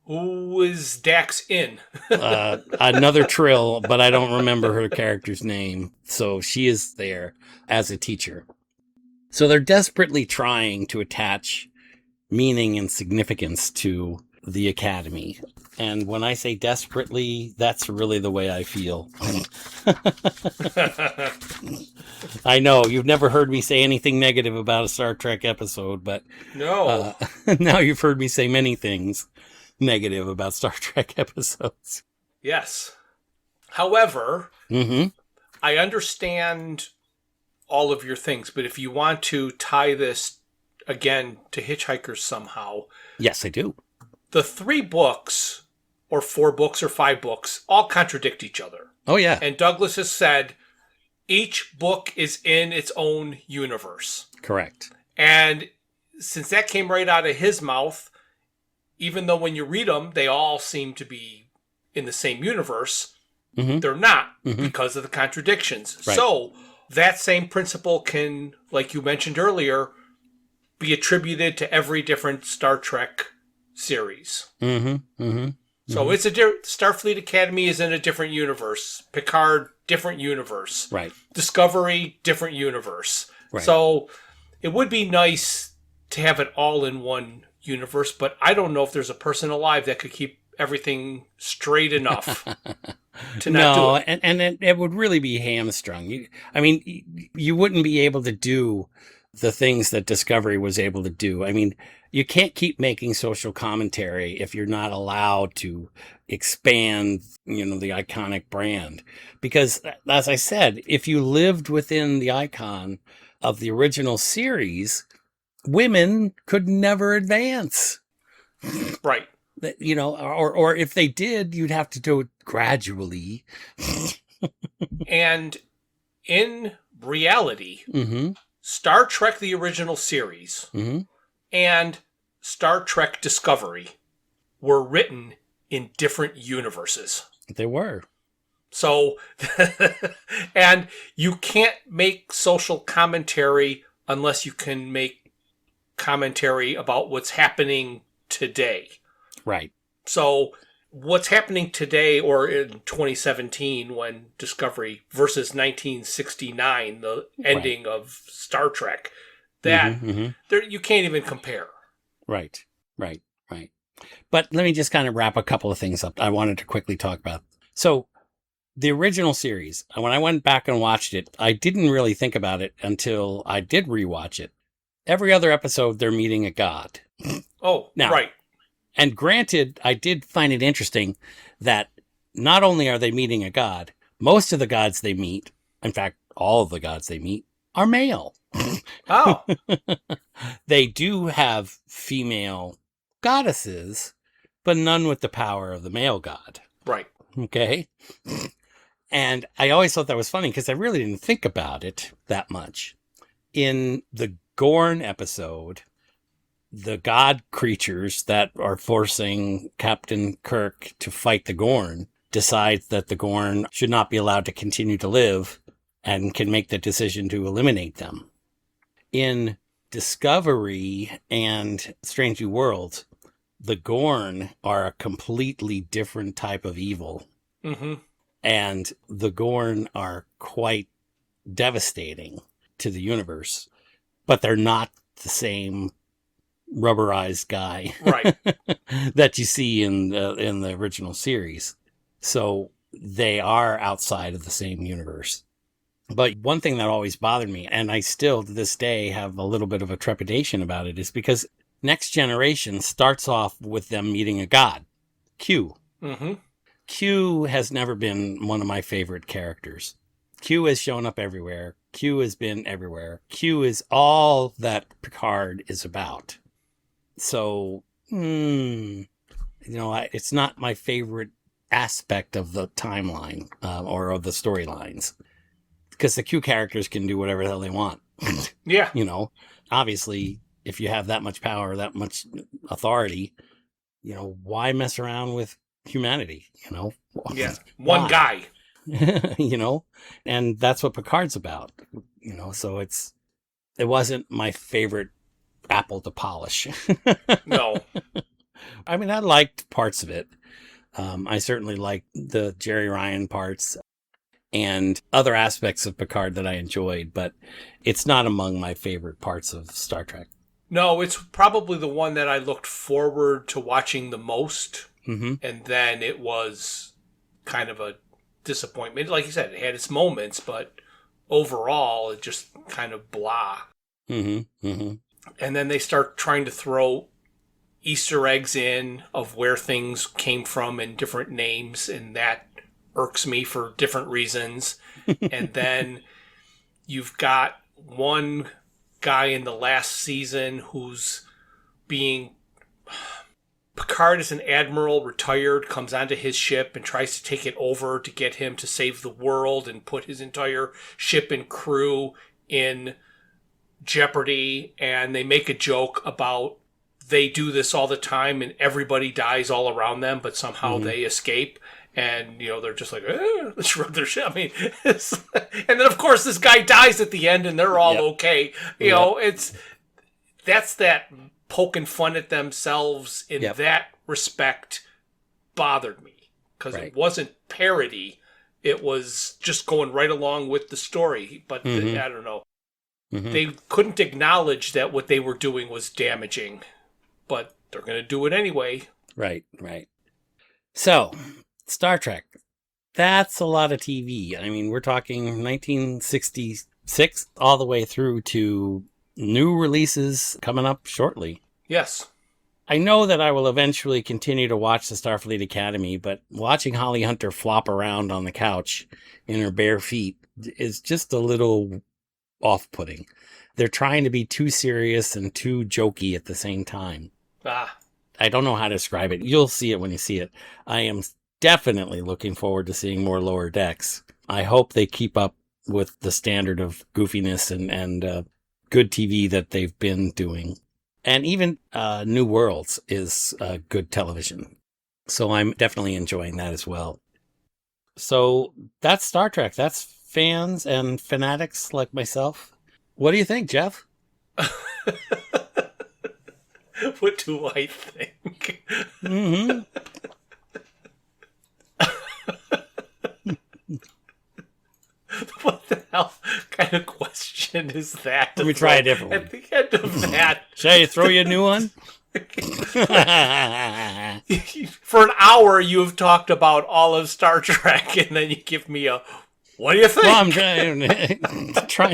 Who is Dax in? Another Trill, but I don't remember her character's name. So she is there as a teacher. So they're desperately trying to attach meaning and significance to the Academy. And when I say desperately, that's really the way I feel. I know, you've never heard me say anything negative about a Star Trek episode, but No. now you've heard me say many things negative about Star Trek episodes. Yes. However, Mm-hmm. I understand all of your things, but if you want to tie this again to Hitchhikers somehow, Yes, I do. the 3 books, or 4 books, or 5 books, all contradict each other. Oh, yeah. And Douglas has said each book is in its own universe. Correct. And since that came right out of his mouth, even though when you read them, they all seem to be in the same universe, they're not because of the contradictions. Right. So that same principle can, like you mentioned earlier, be attributed to every different Star Trek series. So it's Starfleet Academy is in a different universe. Picard, different universe. Right. Discovery, different universe. Right. So it would be nice to have it all in one universe, but I don't know if there's a person alive that could keep everything straight enough to not do it. And it would really be hamstrung. You wouldn't be able to do the things that Discovery was able to do. I mean, you can't keep making social commentary if you're not allowed to expand, the iconic brand. Because, as I said, if you lived within the icon of the original series, women could never advance. Right. Or if they did, you'd have to do it gradually. And in reality, Mm-hmm. Star Trek the original series Mm-hmm. and Star Trek Discovery were written in different universes. They were. So, and you can't make social commentary unless you can make commentary about what's happening today. Right. So, what's happening today or in 2017 when Discovery versus 1969, the ending of Star Trek, that there you can't even compare. Right. But let me just kind of wrap a couple of things up I wanted to quickly talk about. So, the original series, when I went back and watched it, I didn't really think about it until I did rewatch it. Every other episode, they're meeting a god. Oh, now, right. And granted, I did find it interesting that not only are they meeting a god, most of the gods they meet, in fact, all of the gods they meet, are male. Oh. They do have female goddesses, but none with the power of the male god. Right. Okay? And I always thought that was funny because I really didn't think about it that much. In the Gorn episode, the god creatures that are forcing Captain Kirk to fight the Gorn decide that the Gorn should not be allowed to continue to live and can make the decision to eliminate them. In Discovery and Strange New Worlds, the Gorn are a completely different type of evil. Mm-hmm. And the Gorn are quite devastating to the universe, but they're not the same rubberized guy Right. that you see in the original series. So they are outside of the same universe. But one thing that always bothered me, and I still to this day have a little bit of a trepidation about it, is because Next Generation starts off with them meeting a god, Q. Mm-hmm. Q has never been one of my favorite characters. Q has shown up everywhere. Q has been everywhere. Q is all that Picard is about. So, it's not my favorite aspect of the timeline or of the storylines. Because the Q characters can do whatever the hell they want. Yeah. Obviously, if you have that much power, that much authority, why mess around with humanity? Yeah. One guy. And that's what Picard's about. So it wasn't my favorite apple to polish. No. I mean, I liked parts of it. I certainly liked the Jerry Ryan parts and other aspects of Picard that I enjoyed, but it's not among my favorite parts of Star Trek. No, it's probably the one that I looked forward to watching the most. Mm-hmm. And then it was kind of a disappointment. Like you said, it had its moments, but overall, it just kind of blah. Mm-hmm. Mm-hmm. And then they start trying to throw Easter eggs in of where things came from and different names, and that irks me for different reasons. And then you've got one guy in the last season who's being... Picard is an admiral, retired, comes onto his ship and tries to take it over to get him to save the world and put his entire ship and crew in jeopardy. And they make a joke about they do this all the time and everybody dies all around them, but somehow they escape. And, they're just like, let's rub their shit. I mean, and then, of course, this guy dies at the end and they're all okay. That's that poking fun at themselves in that respect bothered me. Because it wasn't parody. It was just going right along with the story. But I don't know. Mm-hmm. They couldn't acknowledge that what they were doing was damaging. But they're going to do it anyway. Right. So... Star Trek, that's a lot of TV. I mean, we're talking 1966 all the way through to new releases coming up shortly. Yes. I know that I will eventually continue to watch the Starfleet Academy, but watching Holly Hunter flop around on the couch in her bare feet is just a little off-putting. They're trying to be too serious and too jokey at the same time. I don't know how to describe it. You'll see it when you see it. I am definitely looking forward to seeing more Lower Decks. I hope they keep up with the standard of goofiness and good TV that they've been doing. And even New Worlds is good television. So I'm definitely enjoying that as well. So that's Star Trek. That's fans and fanatics like myself. What do you think, Jeff? What do I think? Mm-hmm. What the hell kind of question is that? Let me try a different one. At the end of that. Should I throw you a new one? For an hour, you've talked about all of Star Trek, and then you give me a, what do you think? Well, I'm trying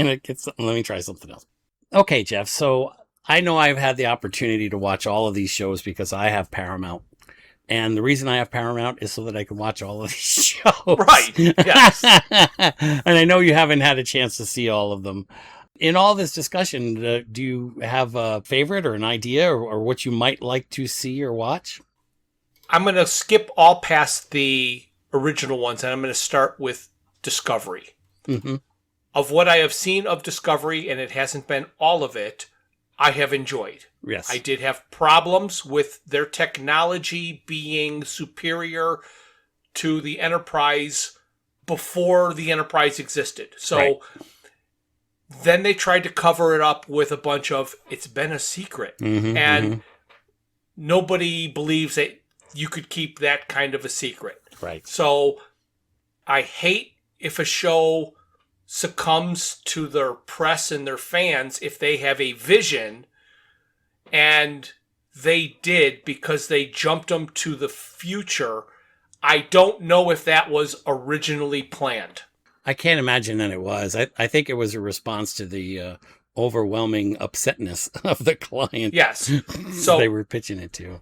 to get something. Let me try something else. Okay, Jeff. So I know I've had the opportunity to watch all of these shows because I have Paramount. And the reason I have Paramount is so that I can watch all of these shows. Right. Yes. And I know you haven't had a chance to see all of them. In all this discussion, do you have a favorite or an idea or what you might like to see or watch? I'm going to skip all past the original ones, and I'm going to start with Discovery. Mm-hmm. Of what I have seen of Discovery, and it hasn't been all of it, I have enjoyed. Yes. I did have problems with their technology being superior to the Enterprise before the Enterprise existed. So Right. Then they tried to cover it up with a bunch of, it's been a secret. Mm-hmm, And nobody believes that you could keep that kind of a secret. Right. So I hate if a show succumbs to their press and their fans if they have a vision, and they did because they jumped them to the future. I don't know if that was originally planned. I can't imagine that it was. I think it was a response to the overwhelming upsetness of the client. Yes. So they were pitching it to.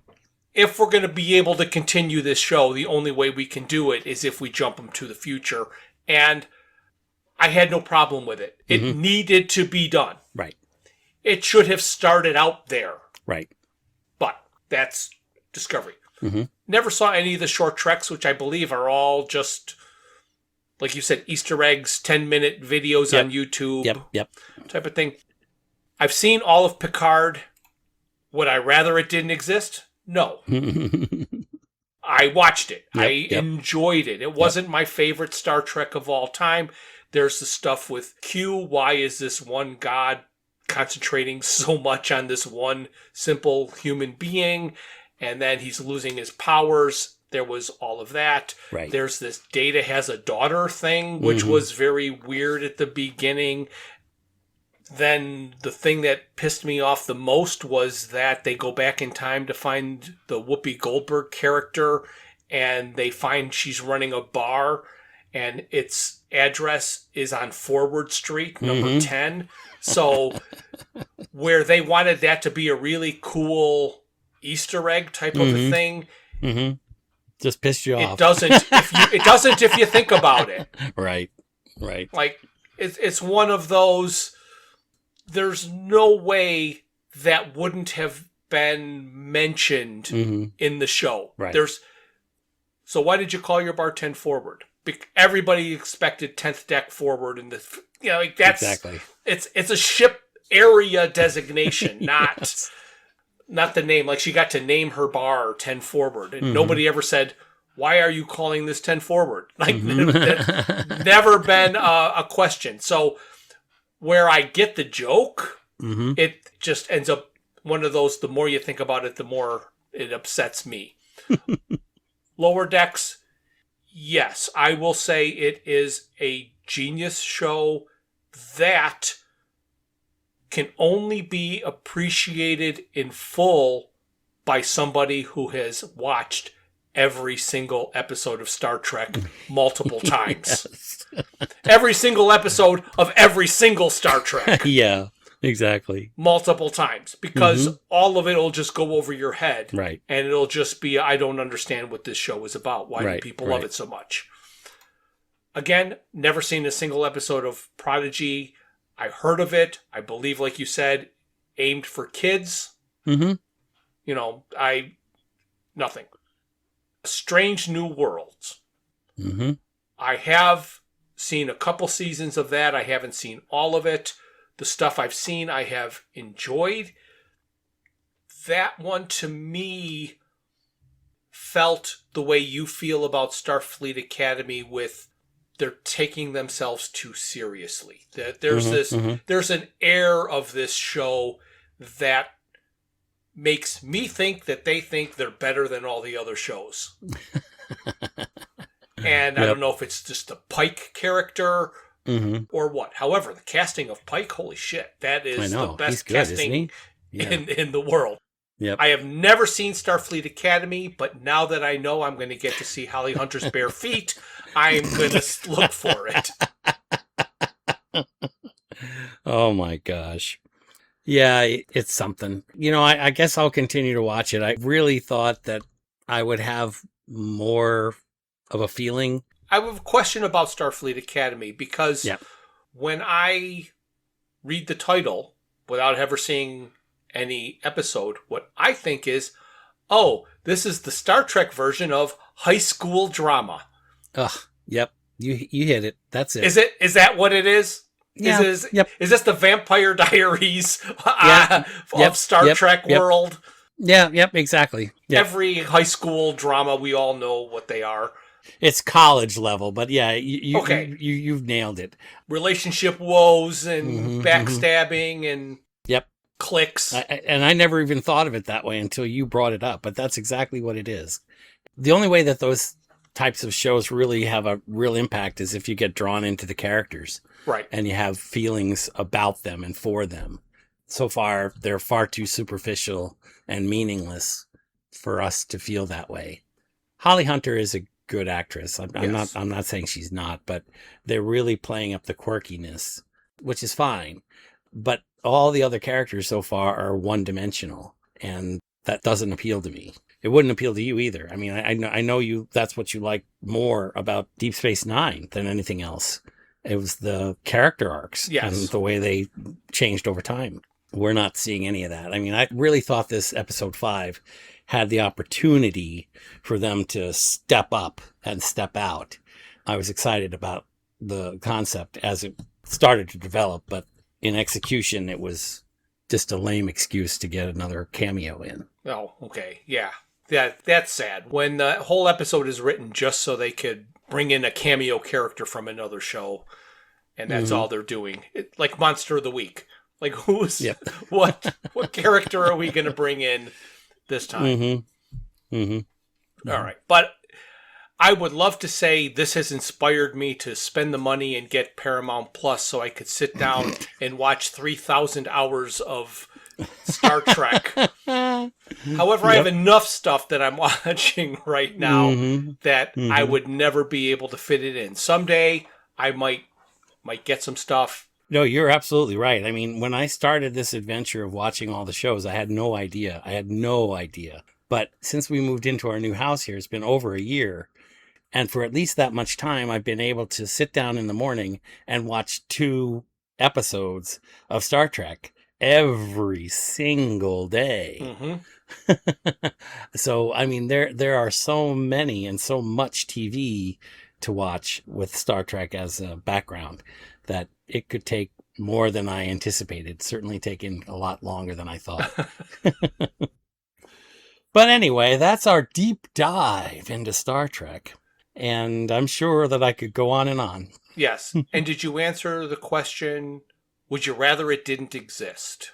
If we're going to be able to continue this show, the only way we can do it is if we jump them to the future. And I had no problem with it. It needed to be done. Right. It should have started out there. Right. But that's Discovery. Mm-hmm. Never saw any of the short treks, which I believe are all just, like you said, Easter eggs, 10-minute videos on YouTube. Yep. Type of thing. I've seen all of Picard. Would I rather it didn't exist? No. I watched it. I enjoyed it. It wasn't my favorite Star Trek of all time. There's the stuff with Q. Why is this one god concentrating so much on this one simple human being? And then he's losing his powers. There was all of that. Right. There's this Data has a daughter thing, which was very weird at the beginning. Then the thing that pissed me off the most was that they go back in time to find the Whoopi Goldberg character, and they find she's running a bar, and its address is on Forward Street, number 10. So where they wanted that to be a really cool Easter egg type of a thing, just pissed you off. it doesn't if you think about it. Right. Like it's one of those. There's no way that wouldn't have been mentioned in the show. Right. So why did you call your bar 10 Forward? Everybody expected 10th deck forward, and that's exactly. It's a ship area designation, not the name. Like, she got to name her bar 10 Forward, and nobody ever said, why are you calling this 10 Forward? Like, that's never been a question. So where I get the joke, it just ends up one of those, the more you think about it, the more it upsets me. Lower Decks, yes, I will say it is a genius show that can only be appreciated in full by somebody who has watched every single episode of Star Trek multiple times. Every single episode of every single Star Trek. Yeah, exactly. Multiple times. Because all of it will just go over your head. Right. And it'll just be, I don't understand what this show is about. Why do people love it so much? Again, never seen a single episode of Prodigy. I heard of it. I believe, like you said, aimed for kids. Nothing. Strange New Worlds. I have seen a couple seasons of that. I haven't seen all of it. The stuff I've seen, I have enjoyed. That one, to me, felt the way you feel about Starfleet Academy, with they're taking themselves too seriously. There's an air of this show that makes me think that they think they're better than all the other shows. And I don't know if it's just the Pike character or what. However, the casting of Pike, holy shit, that is the best casting in the world. Yep. I have never seen Starfleet Academy, but now that I know I'm going to get to see Holly Hunter's bare feet, I'm going to look for it. Oh my gosh. Yeah, it's something. I guess I'll continue to watch it. I really thought that I would have more of a feeling. I have a question about Starfleet Academy, because when I read the title without ever seeing any episode, what I think is, oh, this is the Star Trek version of high school drama. Ugh, yep. You hit it. That's it. Is that what it is? Yeah. Is this the Vampire Diaries of Star Trek world? Yeah, yep, exactly. Yep. Every high school drama, we all know what they are. It's college level, but yeah, you've nailed it. Relationship woes and backstabbing and cliques. And I never even thought of it that way until you brought it up, but that's exactly what it is. The only way that those types of shows really have a real impact is if you get drawn into the characters. Right. And you have feelings about them and for them. So far, they're far too superficial and meaningless for us to feel that way. Holly Hunter is a good actress. I'm not saying she's not, but they're really playing up the quirkiness, which is fine. But all the other characters so far are one-dimensional, and that doesn't appeal to me. It wouldn't appeal to you either. I mean, I know you. That's what you like more about Deep Space Nine than anything else. It was the character arcs and the way they changed over time. We're not seeing any of that. I mean, I really thought this episode 5 had the opportunity for them to step up and step out. I was excited about the concept as it started to develop, but in execution, it was just a lame excuse to get another cameo in. Oh, okay. Yeah. That's sad. When the whole episode is written just so they could bring in a cameo character from another show, and that's all they're doing. Like Monster of the Week. Like, what character are we going to bring in this time? All right. But I would love to say this has inspired me to spend the money and get Paramount Plus so I could sit down and watch 3,000 hours of Star Trek. However, I have enough stuff that I'm watching right now that I would never be able to fit it in. Someday I might get some stuff. No, you're absolutely right. I mean, when I started this adventure of watching all the shows, I had no idea. But since we moved into our new house here, it's been over a year. And for at least that much time, I've been able to sit down in the morning and watch 2 episodes of Star Trek every single day. So, I mean, there are so many and so much TV to watch with Star Trek as a background that it could take more than I anticipated. Certainly taking a lot longer than I thought. But anyway, that's our deep dive into Star Trek. And I'm sure that I could go on and on. Yes. And did you answer the question, would you rather it didn't exist?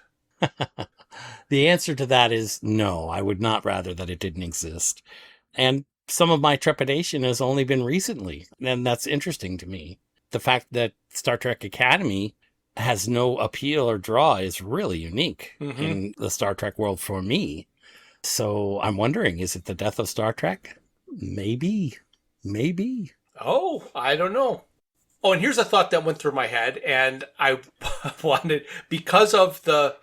The answer to that is no, I would not rather that it didn't exist. And some of my trepidation has only been recently. And that's interesting to me. The fact that Star Trek Academy has no appeal or draw is really unique in the Star Trek world for me. So I'm wondering, is it the death of Star Trek? Maybe. Oh, I don't know. Oh, and here's a thought that went through my head, and I wanted, because of the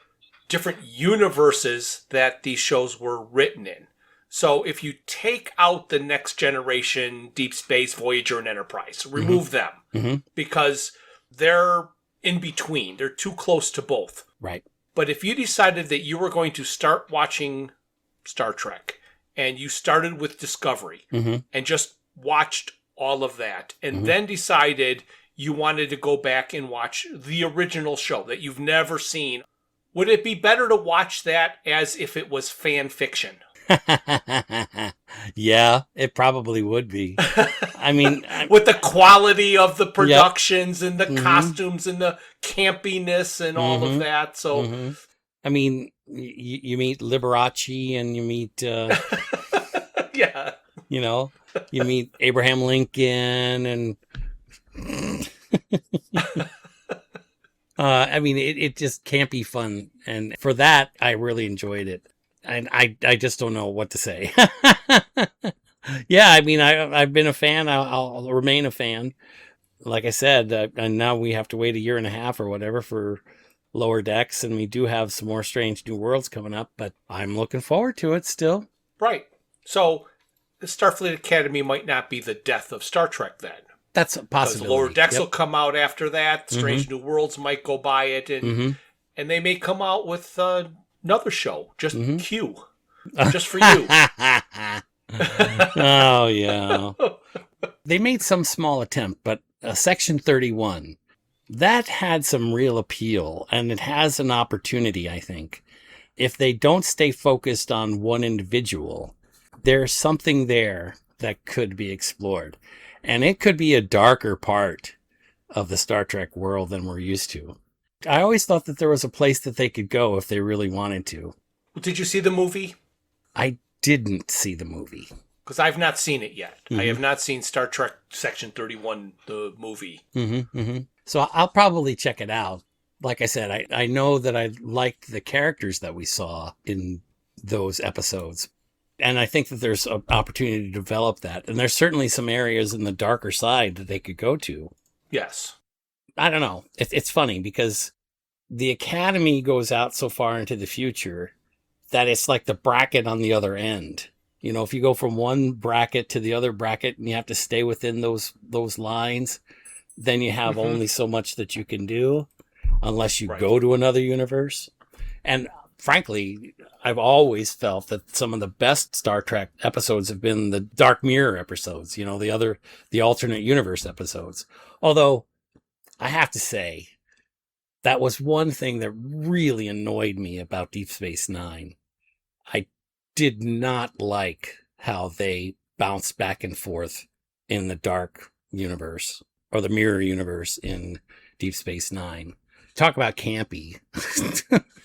different universes that these shows were written in. So if you take out the Next Generation, Deep Space, Voyager, and Enterprise, remove them, because they're in between. They're too close to both. Right. But if you decided that you were going to start watching Star Trek, and you started with Discovery, and just watched all of that, and then decided you wanted to go back and watch the original show that you've never seen, would it be better to watch that as if it was fan fiction? Yeah, it probably would be. I mean, with the quality of the productions and the costumes and the campiness and all of that. So, I mean, you meet Liberace and you meet, yeah, you know, you meet Abraham Lincoln and, I mean, it just can't be fun. And for that, I really enjoyed it. And I just don't know what to say. Yeah, I mean, I've been a fan. I'll remain a fan. Like I said, and now we have to wait a year and a half or whatever for Lower Decks, and we do have some more Strange New Worlds coming up, but I'm looking forward to it still. Right. So, the Starfleet Academy might not be the death of Star Trek then. That's a possibility. Lower Decks will come out after that. Strange New Worlds might go by it, and they may come out with another show, just Q, just for you. Oh, yeah. They made some small attempt, but Section 31, that had some real appeal, and it has an opportunity, I think. If they don't stay focused on one individual, there's something there that could be explored. And it could be a darker part of the Star Trek world than we're used to. I always thought that there was a place that they could go if they really wanted to. Did you see the movie? I didn't see the movie. Because I've not seen it yet. I have not seen Star Trek Section 31, the movie. So I'll probably check it out. Like I said, I know that I liked the characters that we saw in those episodes. And I think that there's an opportunity to develop that. And there's certainly some areas in the darker side that they could go to. Yes. I don't know. It's funny because the Academy goes out so far into the future that it's like the bracket on the other end. You know, if you go from one bracket to the other bracket and you have to stay within those lines, then you have only so much that you can do unless you go to another universe. And frankly, I've always felt that some of the best Star Trek episodes have been the Dark Mirror episodes, you know, the alternate universe episodes. Although I have to say, that was one thing that really annoyed me about Deep Space Nine. I did not like how they bounced back and forth in the dark universe or the mirror universe in Deep Space Nine. Talk about campy.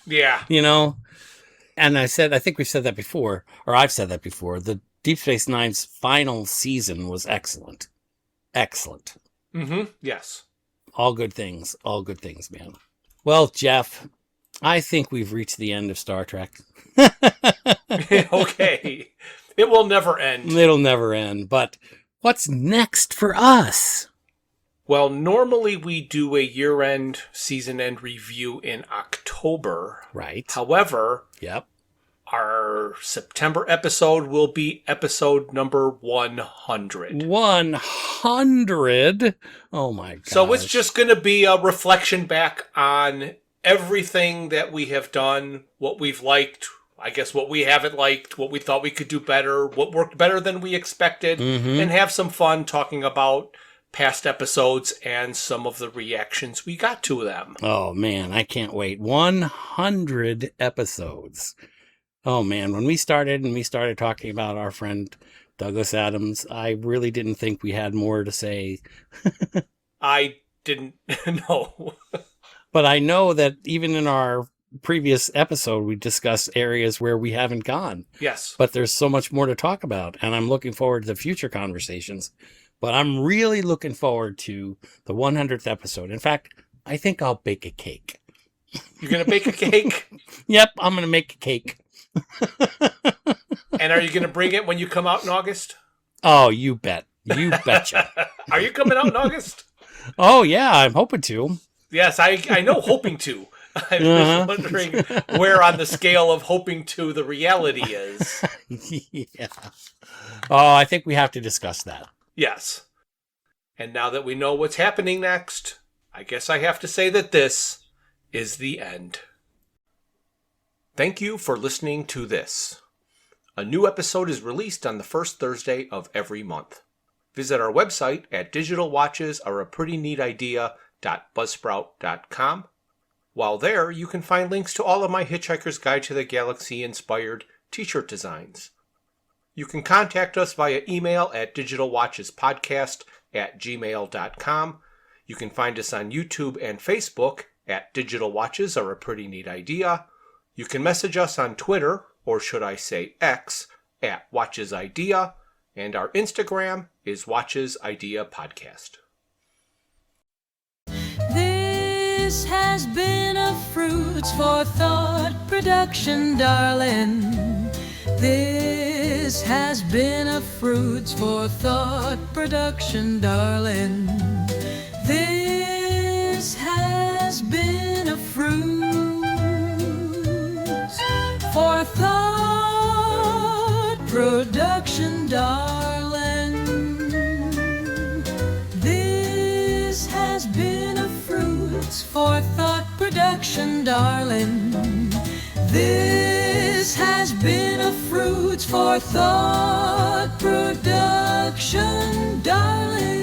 Yeah. You know? And I think we've said that before, or I've said that before. The Deep Space Nine's final season was excellent. Excellent. Yes. All good things, man. Well, Jeff, I think we've reached the end of Star Trek. Okay. It will never end. It'll never end. But what's next for us? Well, normally we do a year-end, season-end review in October. Right. However, our September episode will be episode number 100. 100? Oh, my God. So it's just going to be a reflection back on everything that we have done, what we've liked, I guess what we haven't liked, what we thought we could do better, what worked better than we expected, and have some fun talking about past episodes and some of the reactions we got to them. Oh, man, I can't wait. 100 episodes. Oh, man, when we started talking about our friend Douglas Adams, I really didn't think we had more to say. I didn't know. But I know that even in our previous episode, we discussed areas where we haven't gone. Yes. But there's so much more to talk about, and I'm looking forward to the future conversations. But I'm really looking forward to the 100th episode. In fact, I think I'll bake a cake. You're going to bake a cake? Yep, I'm going to make a cake. And are you going to bring it when you come out in August? Oh, you bet. You betcha. Are you coming out in August? Oh, yeah, I'm hoping to. Yes, I know hoping to. I'm just wondering where on the scale of hoping to the reality is. Yeah. Oh, I think we have to discuss that. Yes. And now that we know what's happening next, I guess I have to say that this is the end. Thank you for listening to this. A new episode is released on the first Thursday of every month. Visit our website at digitalwatchesareaprettyneatidea.buzzsprout.com. While there, you can find links to all of my Hitchhiker's Guide to the Galaxy inspired t-shirt designs. You can contact us via email at digitalwatchespodcast@gmail.com. You can find us on YouTube and Facebook at Digital Watches Are a Pretty Neat Idea. You can message us on Twitter, or should I say X, at Watches Idea, and our Instagram is Watches Idea Podcast. This has been a Fruits for Thought production, darling. This has been a Fruits for Thought production, darling. This has been a Fruits for Thought production, darling. This has been a Fruits for Thought production, darling. This has been a Fruits for Thought production, darling.